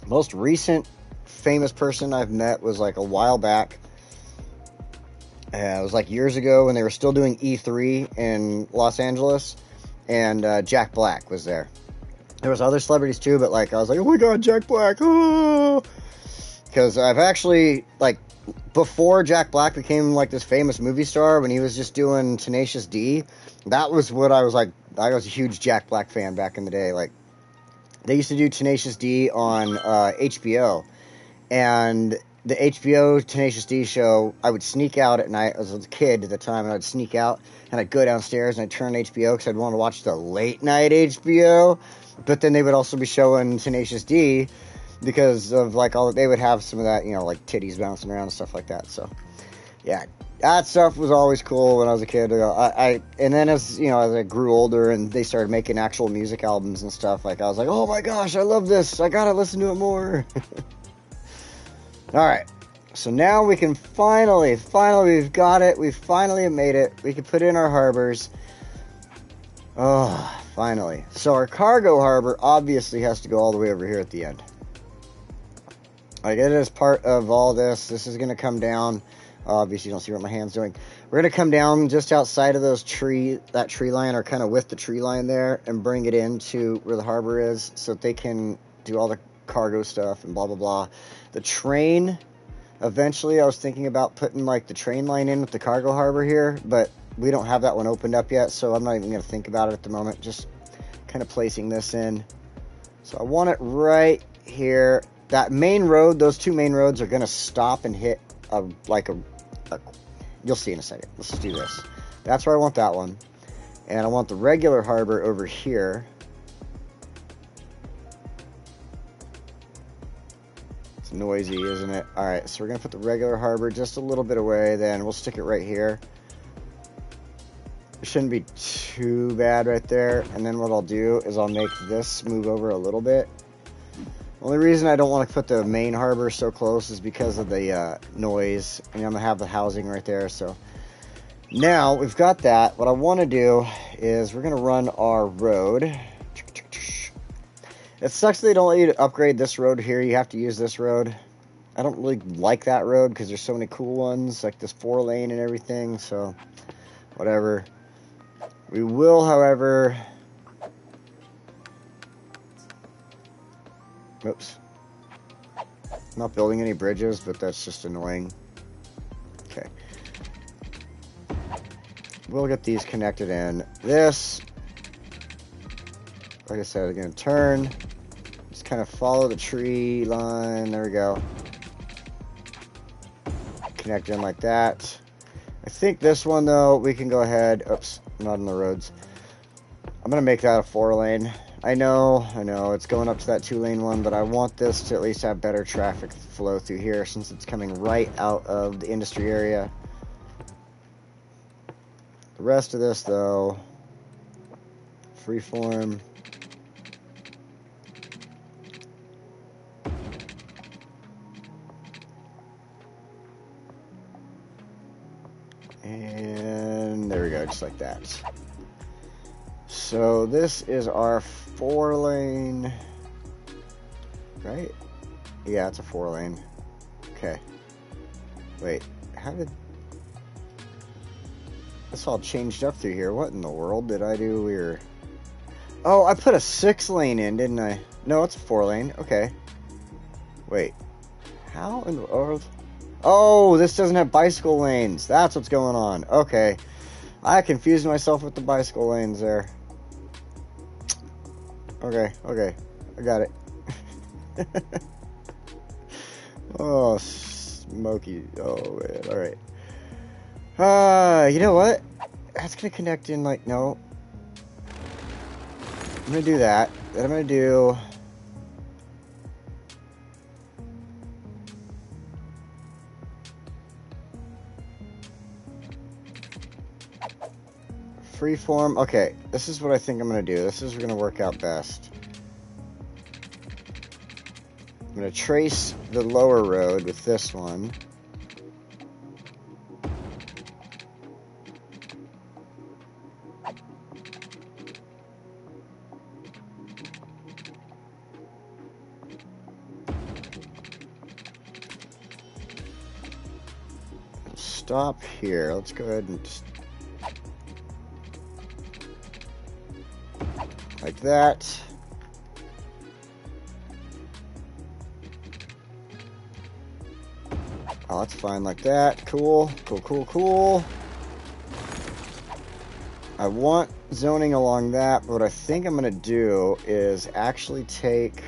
Most recent famous person I've met was, like, a while back. It was like years ago when they were still doing E3 in Los Angeles, and Jack Black was there. There was other celebrities too, but like I was like, oh my god, Jack Black! Because I've actually, like, before Jack Black became like this famous movie star, when he was just doing Tenacious D, that was what I was like. I was a huge Jack Black fan back in the day. Like, they used to do Tenacious D on HBO, and the HBO Tenacious D show, I would sneak out at night. I was a kid at the time, and I'd sneak out, and I'd go downstairs, and I'd turn on HBO, because I'd want to watch the late night HBO, but then they would also be showing Tenacious D, because of, like, they would have some of that, you know, like, titties bouncing around and stuff like that, so, yeah, that stuff was always cool when I was a kid. And then as, you know, as I grew older, and they started making actual music albums and stuff, like, I was like, oh my gosh, I love this, I gotta listen to it more. Alright, so now we can finally, we've got it. We finally have made it. We can put in our harbors. Oh, finally. So our cargo harbor obviously has to go all the way over here at the end. Like, it is part of all this. This is going to come down. Obviously, you don't see what my hand's doing. We're going to come down just outside of that tree line, or kind of with the tree line there, and bring it into where the harbor is, so that they can do all the cargo stuff and blah, blah, blah. The train, eventually I was thinking about putting, like, the train line in with the cargo harbor here, but we don't have that one opened up yet, so I'm not even going to think about it at the moment. Just kind of placing this in. So I want it right here. That main road, those two main roads are going to stop and hit you'll see in a second. Let's just do this. That's where I want that one. And I want the regular harbor over here. Noisy, isn't it? Alright, so we're going to put the regular harbor just a little bit away, then we'll stick it right here. It shouldn't be too bad right there. And then what I'll do is I'll make this move over a little bit. The only reason I don't want to put the main harbor so close is because of the noise. And I'm going to have the housing right there. So now we've got that. What I want to do is we're going to run our road. It sucks they don't let you upgrade this road here. You have to use this road. I don't really like that road because there's so many cool ones, like this 4-lane and everything, so whatever. We will, however... Oops. I'm not building any bridges, but that's just annoying. Okay. We'll get these connected in. This, like I said, I'm going to turn... Just kind of follow the tree line. There we go. Connect in like that. I think this one, though, we can go ahead. Oops, not on the roads. I'm going to make that a 4-lane. I know, it's going up to that 2-lane one, but I want this to at least have better traffic flow through here since it's coming right out of the industry area. The rest of this, though, freeform. And there we go, just like that. So this is our 4-lane, right? Yeah, it's a 4-lane. Okay. Wait, how did... This all changed up through here. What in the world did I do weird? Oh, I put a 6-lane in, didn't I? No, it's a 4-lane. Okay. Wait. How in the world? Oh, this doesn't have bicycle lanes. That's what's going on. Okay. I confused myself with the bicycle lanes there. Okay. I got it. Oh, smoky. Oh, man. Alright. You know what? That's gonna connect in like, no. I'm gonna do that. Then I'm gonna do... freeform. Okay, this is what I think I'm gonna do. This is gonna work out best. I'm gonna trace the lower road with this one. Stop here. Let's go ahead and just like that. Oh, that's fine like that. Cool. I want zoning along that, but what I think I'm going to do is actually take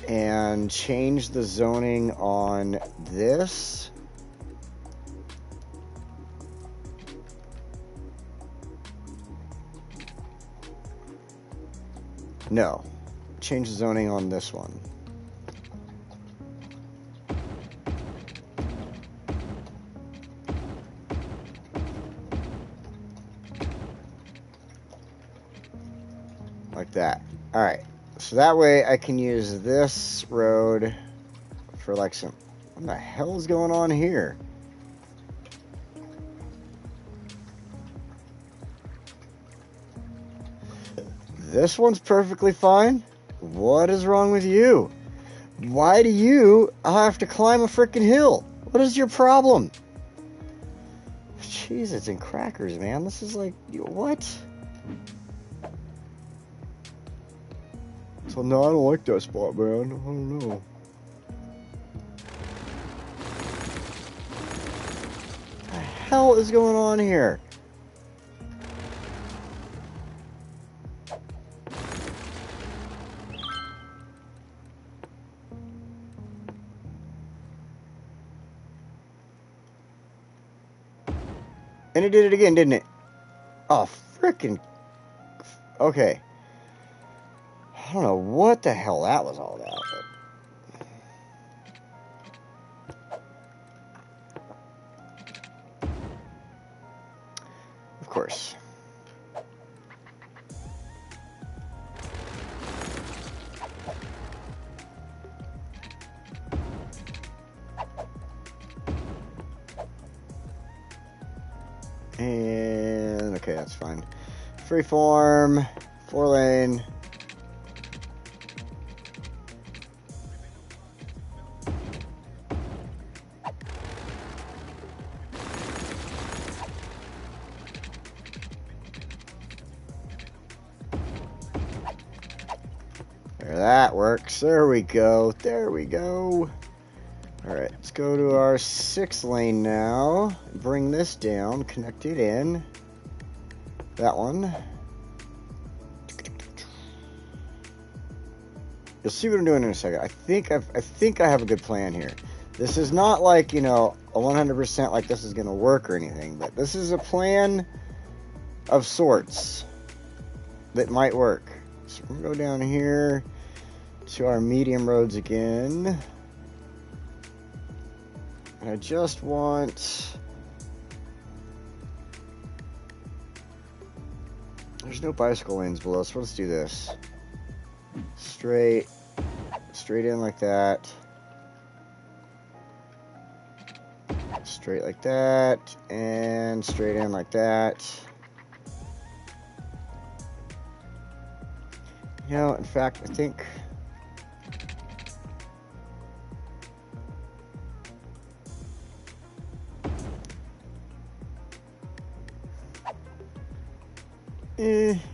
and change the zoning on this. No. Change the zoning on this one. Like that. Alright. So that way I can use this road for like some... What the hell is going on here? This one's perfectly fine. What is wrong with you? Why do you have to climb a freaking hill? What is your problem? Jesus and crackers, man. This is like... What? So, no, I don't like that spot, man. I don't know. What the hell is going on here? And it did it again, didn't it? Oh, frickin'... Okay. I don't know what the hell that was all about, but... Of course. And... Okay, that's fine. Freeform, 4-lane... That works. There we go. There we go. Alright, let's go to our 6-lane now. Bring this down. Connect it in. That one. You'll see what I'm doing in a second. I think I have a good plan here. This is not like, you know, a 100% like this is going to work or anything, but this is a plan of sorts that might work. So we're going to go down here to our medium roads again. And I just want... There's no bicycle lanes below, so let's do this. Straight in like that. Straight like that. And straight in like that. You know, in fact, I think...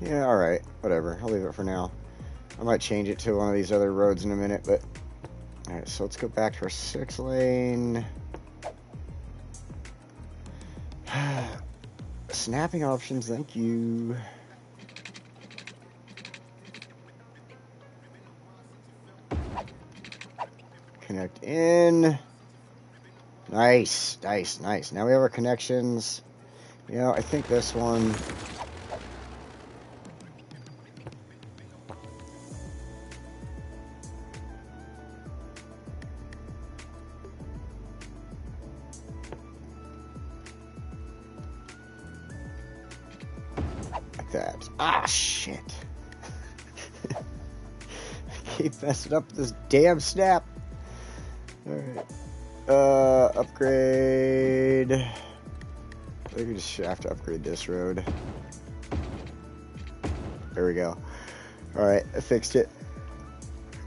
Yeah, alright. Whatever. I'll leave it for now. I might change it to one of these other roads in a minute, but... Alright, so let's go back to our 6-lane. Snapping options, thank you. Connect in. Nice, nice, nice. Now we have our connections. You know, I think this one... that. Ah, shit. I keep messing up this damn snap. Alright. Upgrade. I think we just have to upgrade this road. There we go. Alright, I fixed it.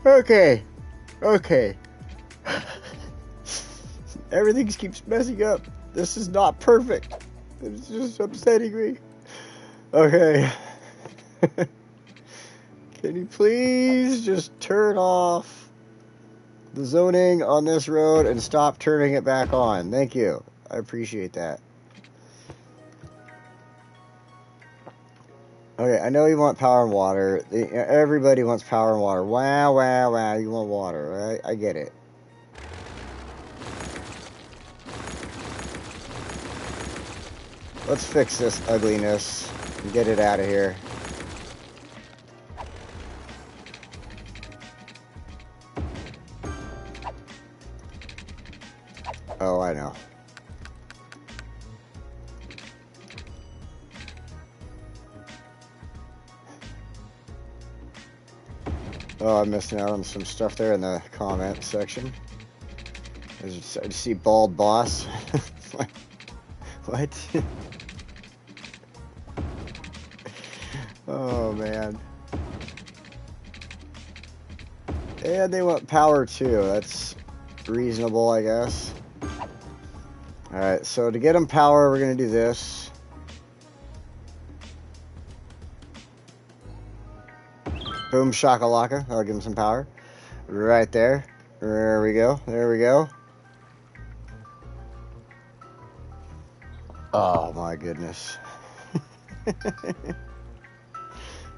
Okay. Okay. Everything keeps messing up. This is not perfect. It's just upsetting me. Okay. Can you please just turn off the zoning on this road and stop turning it back on? Thank you. I appreciate that. Okay, I know you want power and water. Everybody wants power and water. Wow, wow, wow. You want water, right? I get it. Let's fix this ugliness. Get it out of here. Oh, I know. Oh, I'm missing out on some stuff there in the comment section. I just see bald boss. What? Oh, man. And they want power, too. That's reasonable, I guess. Alright, so to get them power, we're going to do this. Boom, shakalaka. I'll give them some power. Right there. There we go. There we go. Oh, my goodness.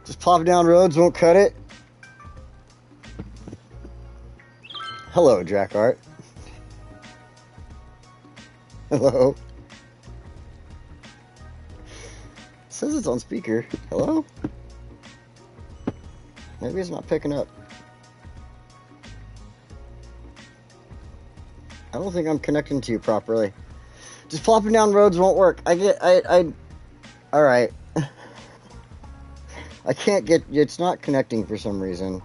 Just plop down roads won't cut it. Hello, Jack Art. Hello. It says it's on speaker. Hello? Maybe it's not picking up. I don't think I'm connecting to you properly. Just plopping down roads won't work. Alright. I can't get, it's not connecting for some reason.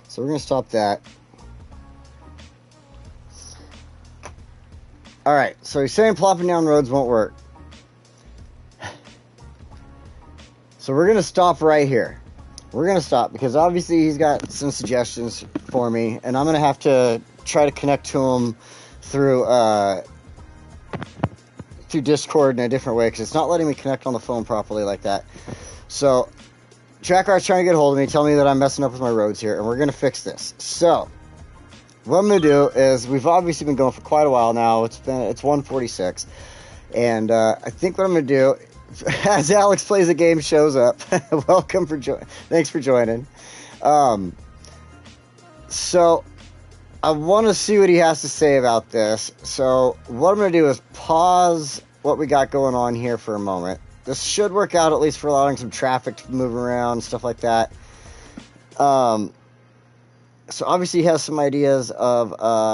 So we're going to stop that. Alright, so he's saying plopping down roads won't work. So we're going to stop right here. We're going to stop because obviously he's got some suggestions for me. And I'm going to have to try to connect to him through Discord in a different way. Because it's not letting me connect on the phone properly like that. So... Trackart's trying to get a hold of me, tell me that I'm messing up with my roads here, and we're going to fix this. So, what I'm going to do is, we've obviously been going for quite a while now. It's 1:46, and I think what I'm going to do, as Alex Plays a Game shows up, welcome for thanks for joining. So, I want to see what he has to say about this. So, what I'm going to do is pause what we got going on here for a moment. This should work out, at least for allowing some traffic to move around, stuff like that. So obviously he has some ideas of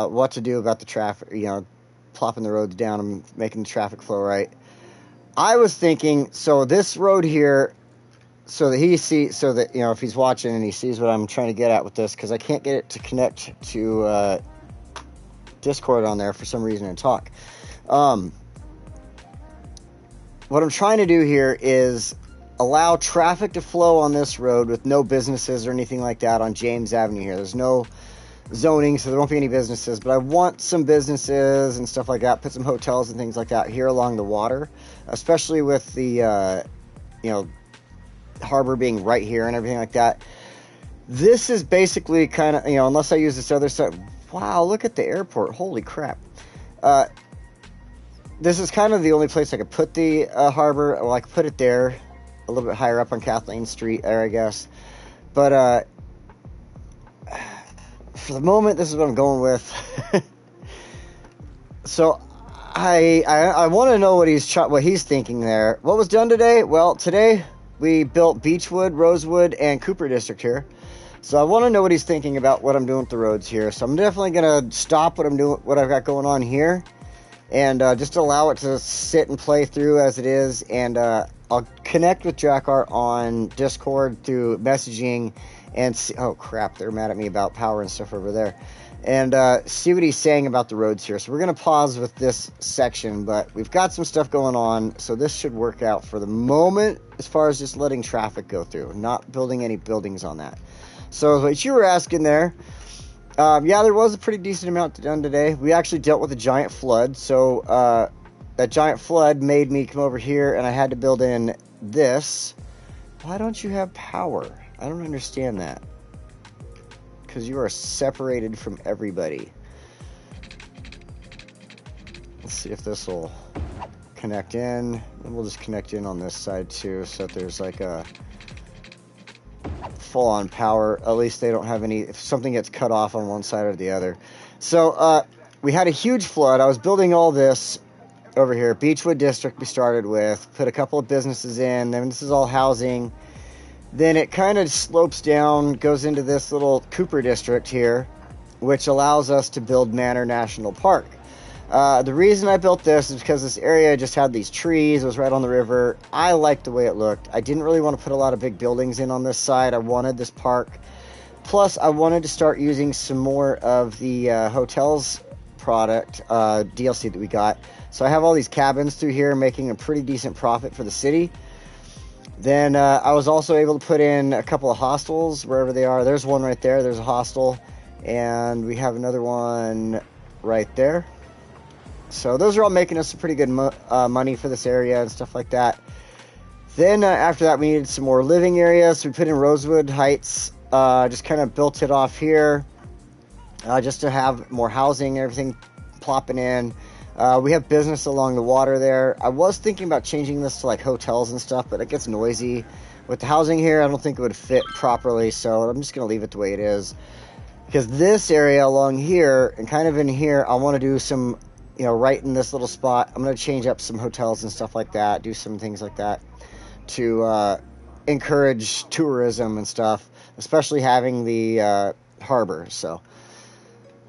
what to do about the traffic, you know, plopping the roads down and making the traffic flow right. I was thinking, so this road here, so that you know, if he's watching and he sees what I'm trying to get at with this, because I can't get it to connect to Discord on there for some reason and talk. What I'm trying to do here is allow traffic to flow on this road with no businesses or anything like that on James Avenue here. There's no zoning, so there won't be any businesses, but I want some businesses and stuff like that, put some hotels and things like that here along the water, especially with the, you know, harbor being right here and everything like that. This is basically kind of, unless I use this other side. Wow, look at the airport. Holy crap. This is kind of the only place I could put the harbor. Well, I could put it there, a little bit higher up on Kathleen Street there, I guess. But for the moment, this is what I'm going with. So I want to know what he's thinking there. What was done today? Well, today we built Beechwood, Rosewood, and Cooper District here. So I want to know what he's thinking about what I'm doing with the roads here. So I'm definitely gonna stop what I've got going on here, and just allow it to sit and play through as it is. And I'll connect with Drakkar on Discord through messaging and see. Oh crap, they're mad at me about power and stuff over there. And see what he's saying about the roads here. So we're going to pause with this section, but we've got some stuff going on, so this should work out for the moment as far as just letting traffic go through, not building any buildings on that. So what you were asking there, yeah, there was a pretty decent amount done today. We actually dealt with a giant flood, so that giant flood made me come over here, and I had to build in this. Why don't you have power? I don't understand that. Because you are separated from everybody. Let's see if this will connect in. And we'll just connect in on this side too, so that there's like a full-on power. At least they don't have any, if something gets cut off on one side or the other. So we had a huge flood. I was building all this over here. Beechwood District we started with. Put a couple of businesses in. Then this is all housing. Then it kind of slopes down, goes into this little Cooper District here, which allows us to build Manor National Park. The reason I built this is because this area just had these trees. It was right on the river. I liked the way it looked. I didn't really want to put a lot of big buildings in on this side. I wanted this park. Plus, I wanted to start using some more of the hotels product, DLC that we got. So I have all these cabins through here, making a pretty decent profit for the city. Then I was also able to put in a couple of hostels wherever they are. There's one right there. There's a hostel. And we have another one right there. So those are all making us some pretty good money for this area and stuff like that. Then after that, we needed some more living areas. So we put in Rosewood Heights. Just kind of built it off here. Just to have more housing and everything plopping in. We have business along the water there. I was thinking about changing this to like hotels and stuff, but it gets noisy. With the housing here, I don't think it would fit properly, so I'm just going to leave it the way it is. Because this area along here, and kind of in here, I want to do some, right in this little spot, I'm going to change up some hotels and stuff like that, do some things like that to encourage tourism and stuff, especially having the harbor, so...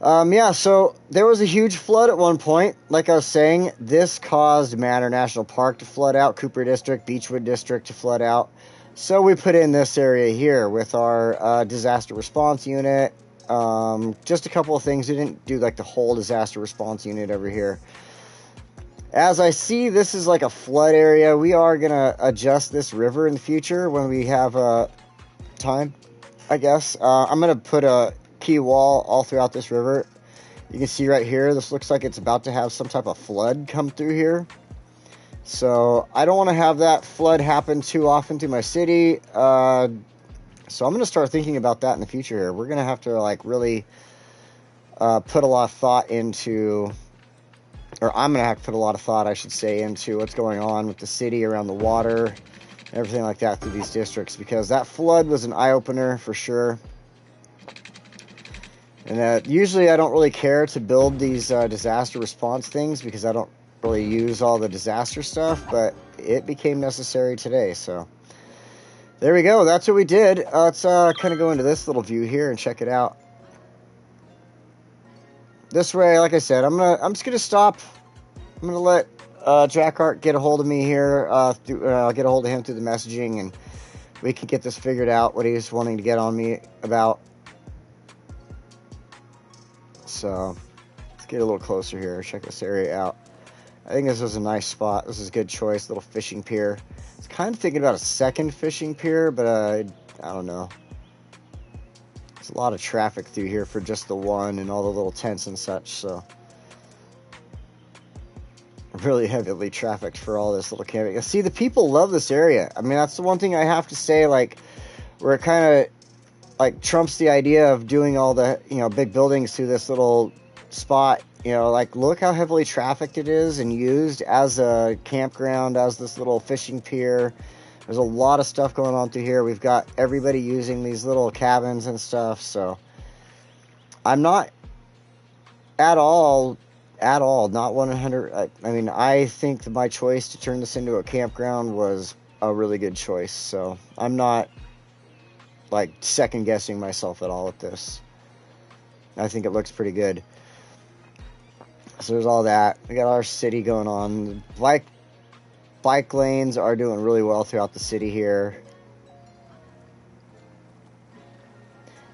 yeah, so there was a huge flood at one point. Like I was saying, this caused Manor National Park to flood out, Cooper District, Beechwood District to flood out. So we put in this area here with our disaster response unit. Just a couple of things. We didn't do like the whole disaster response unit over here. As I see, this is like a flood area. We are going to adjust this river in the future when we have time, I guess. I'm going to put a key wall all throughout this river. You can see right here, this looks like it's about to have some type of flood come through here. So I don't want to have that flood happen too often to my city. So I'm going to start thinking about that in the future here. We're going to have to like really put a lot of thought into, or I'm going to have to put a lot of thought, I should say, into what's going on with the city around the water, everything like that through these districts, because that flood was an eye-opener for sure. And usually I don't really care to build these disaster response things because I don't really use all the disaster stuff, but it became necessary today, so there we go. That's what we did. Let's kind of go into this little view here and check it out. This way, like I said, I'm just gonna stop. I'm gonna let Drakkar get a hold of me here. I'll get a hold of him through the messaging, and we can get this figured out. What he's wanting to get on me about. So let's get a little closer here. Check this area out. I think this is a nice spot. This is a good choice. Little fishing pier. I was kind of thinking about a second fishing pier, but I don't know. There's a lot of traffic through here for just the one and all the little tents and such. So really heavily trafficked for all this little camping. See, the people love this area. I mean, that's the one thing I have to say, like, where it kind of, like, trumps the idea of doing all the, you know, big buildings through this little spot. You know, like, look how heavily trafficked it is and used as a campground, as this little fishing pier. There's a lot of stuff going on through here. We've got everybody using these little cabins and stuff, so I'm not at all, not 100. I mean, I think that my choice to turn this into a campground was a really good choice. So I'm not, like, second guessing myself at all with this. I think it looks pretty good. So there's all that. We got our city going on. Bike lanes are doing really well throughout the city here.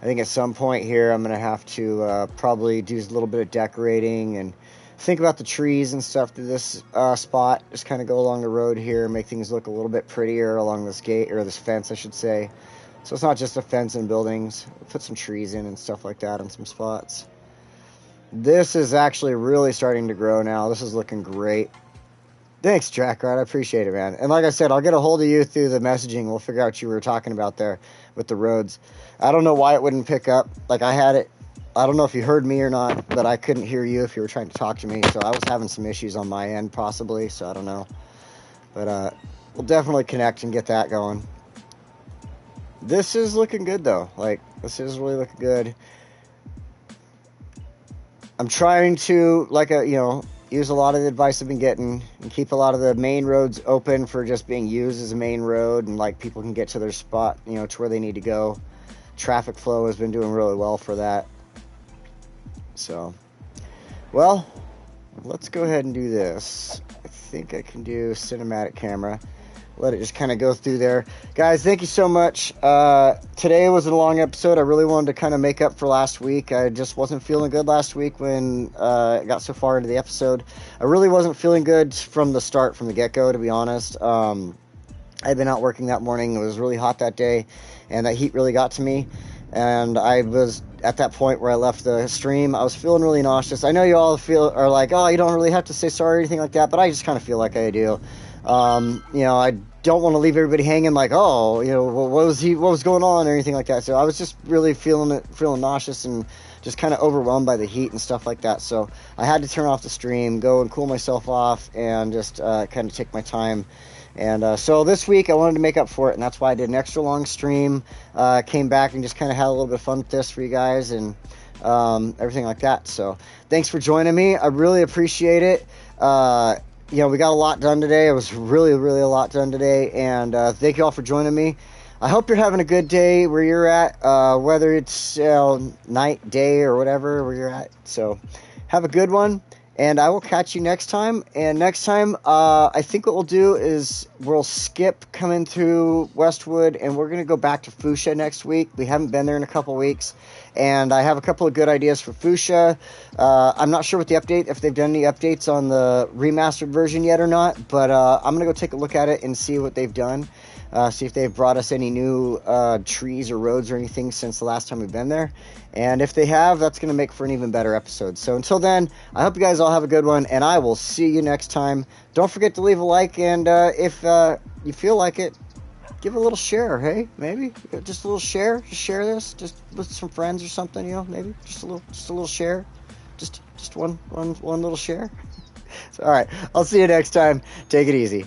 I think at some point here I'm going to have to probably do a little bit of decorating and think about the trees and stuff through this spot. Just kind of go along the road here, make things look a little bit prettier along this gate, or this fence, I should say. So it's not just a fence and buildings. We'll put some trees in and stuff like that in some spots. This is actually really starting to grow now. This is looking great. Thanks, Jackrod. I appreciate it, man. And like I said, I'll get a hold of you through the messaging. We'll figure out what you were talking about there with the roads. I don't know why it wouldn't pick up. Like, I had it. I don't know if you heard me or not, but I couldn't hear you if you were trying to talk to me. So I was having some issues on my end, possibly. So I don't know. But we'll definitely connect and get that going. This is looking good, though. Like, this is really looking good. I'm trying to, like, use a lot of the advice I've been getting and keep a lot of the main roads open for just being used as a main road, and, like, people can get to their spot, you know, to where they need to go. Traffic flow has been doing really well for that. So, well, let's go ahead and do this. I think I can do cinematic camera. Let it just kind of go through there. Guys, thank you so much. Today was a long episode. I really wanted to kind of make up for last week. I just wasn't feeling good last week when I got so far into the episode. I really wasn't feeling good from the start, from the get-go, to be honest. I'd been out working that morning. It was really hot that day, and that heat really got to me. And I was at that point where I left the stream. I was feeling really nauseous. I know you all are like, oh, you don't really have to say sorry or anything like that, but I just kind of feel like I do. I don't want to leave everybody hanging like, oh, what was going on or anything like that. So I was just really feeling nauseous and just kind of overwhelmed by the heat and stuff like that. So I had to turn off the stream, go and cool myself off, and just kind of take my time. And so this week I wanted to make up for it, and that's why I did an extra long stream. Came back and just kind of had a little bit of fun with this for you guys and everything like that. So thanks for joining me. I really appreciate it. We got a lot done today. It was really, really a lot done today. And thank you all for joining me. I hope you're having a good day where you're at, whether it's night, day, or whatever where you're at. So have a good one. And I will catch you next time. And next time, I think what we'll do is we'll skip coming through Westwood, and we're going to go back to Fuchsia next week. We haven't been there in a couple weeks. And I have a couple of good ideas for Fuchsia. I'm not sure what the update, if they've done any updates on the remastered version yet or not. But I'm going to go take a look at it and see what they've done. See if they've brought us any new trees or roads or anything since the last time we've been there. And if they have, that's going to make for an even better episode. So until then, I hope you guys all have a good one, and I will see you next time. Don't forget to leave a like, and if you feel like it, give a little share, hey? Maybe just a little share. Just share this, just with some friends or something, maybe just a little share, just one little share. So, all right, I'll see you next time. Take it easy.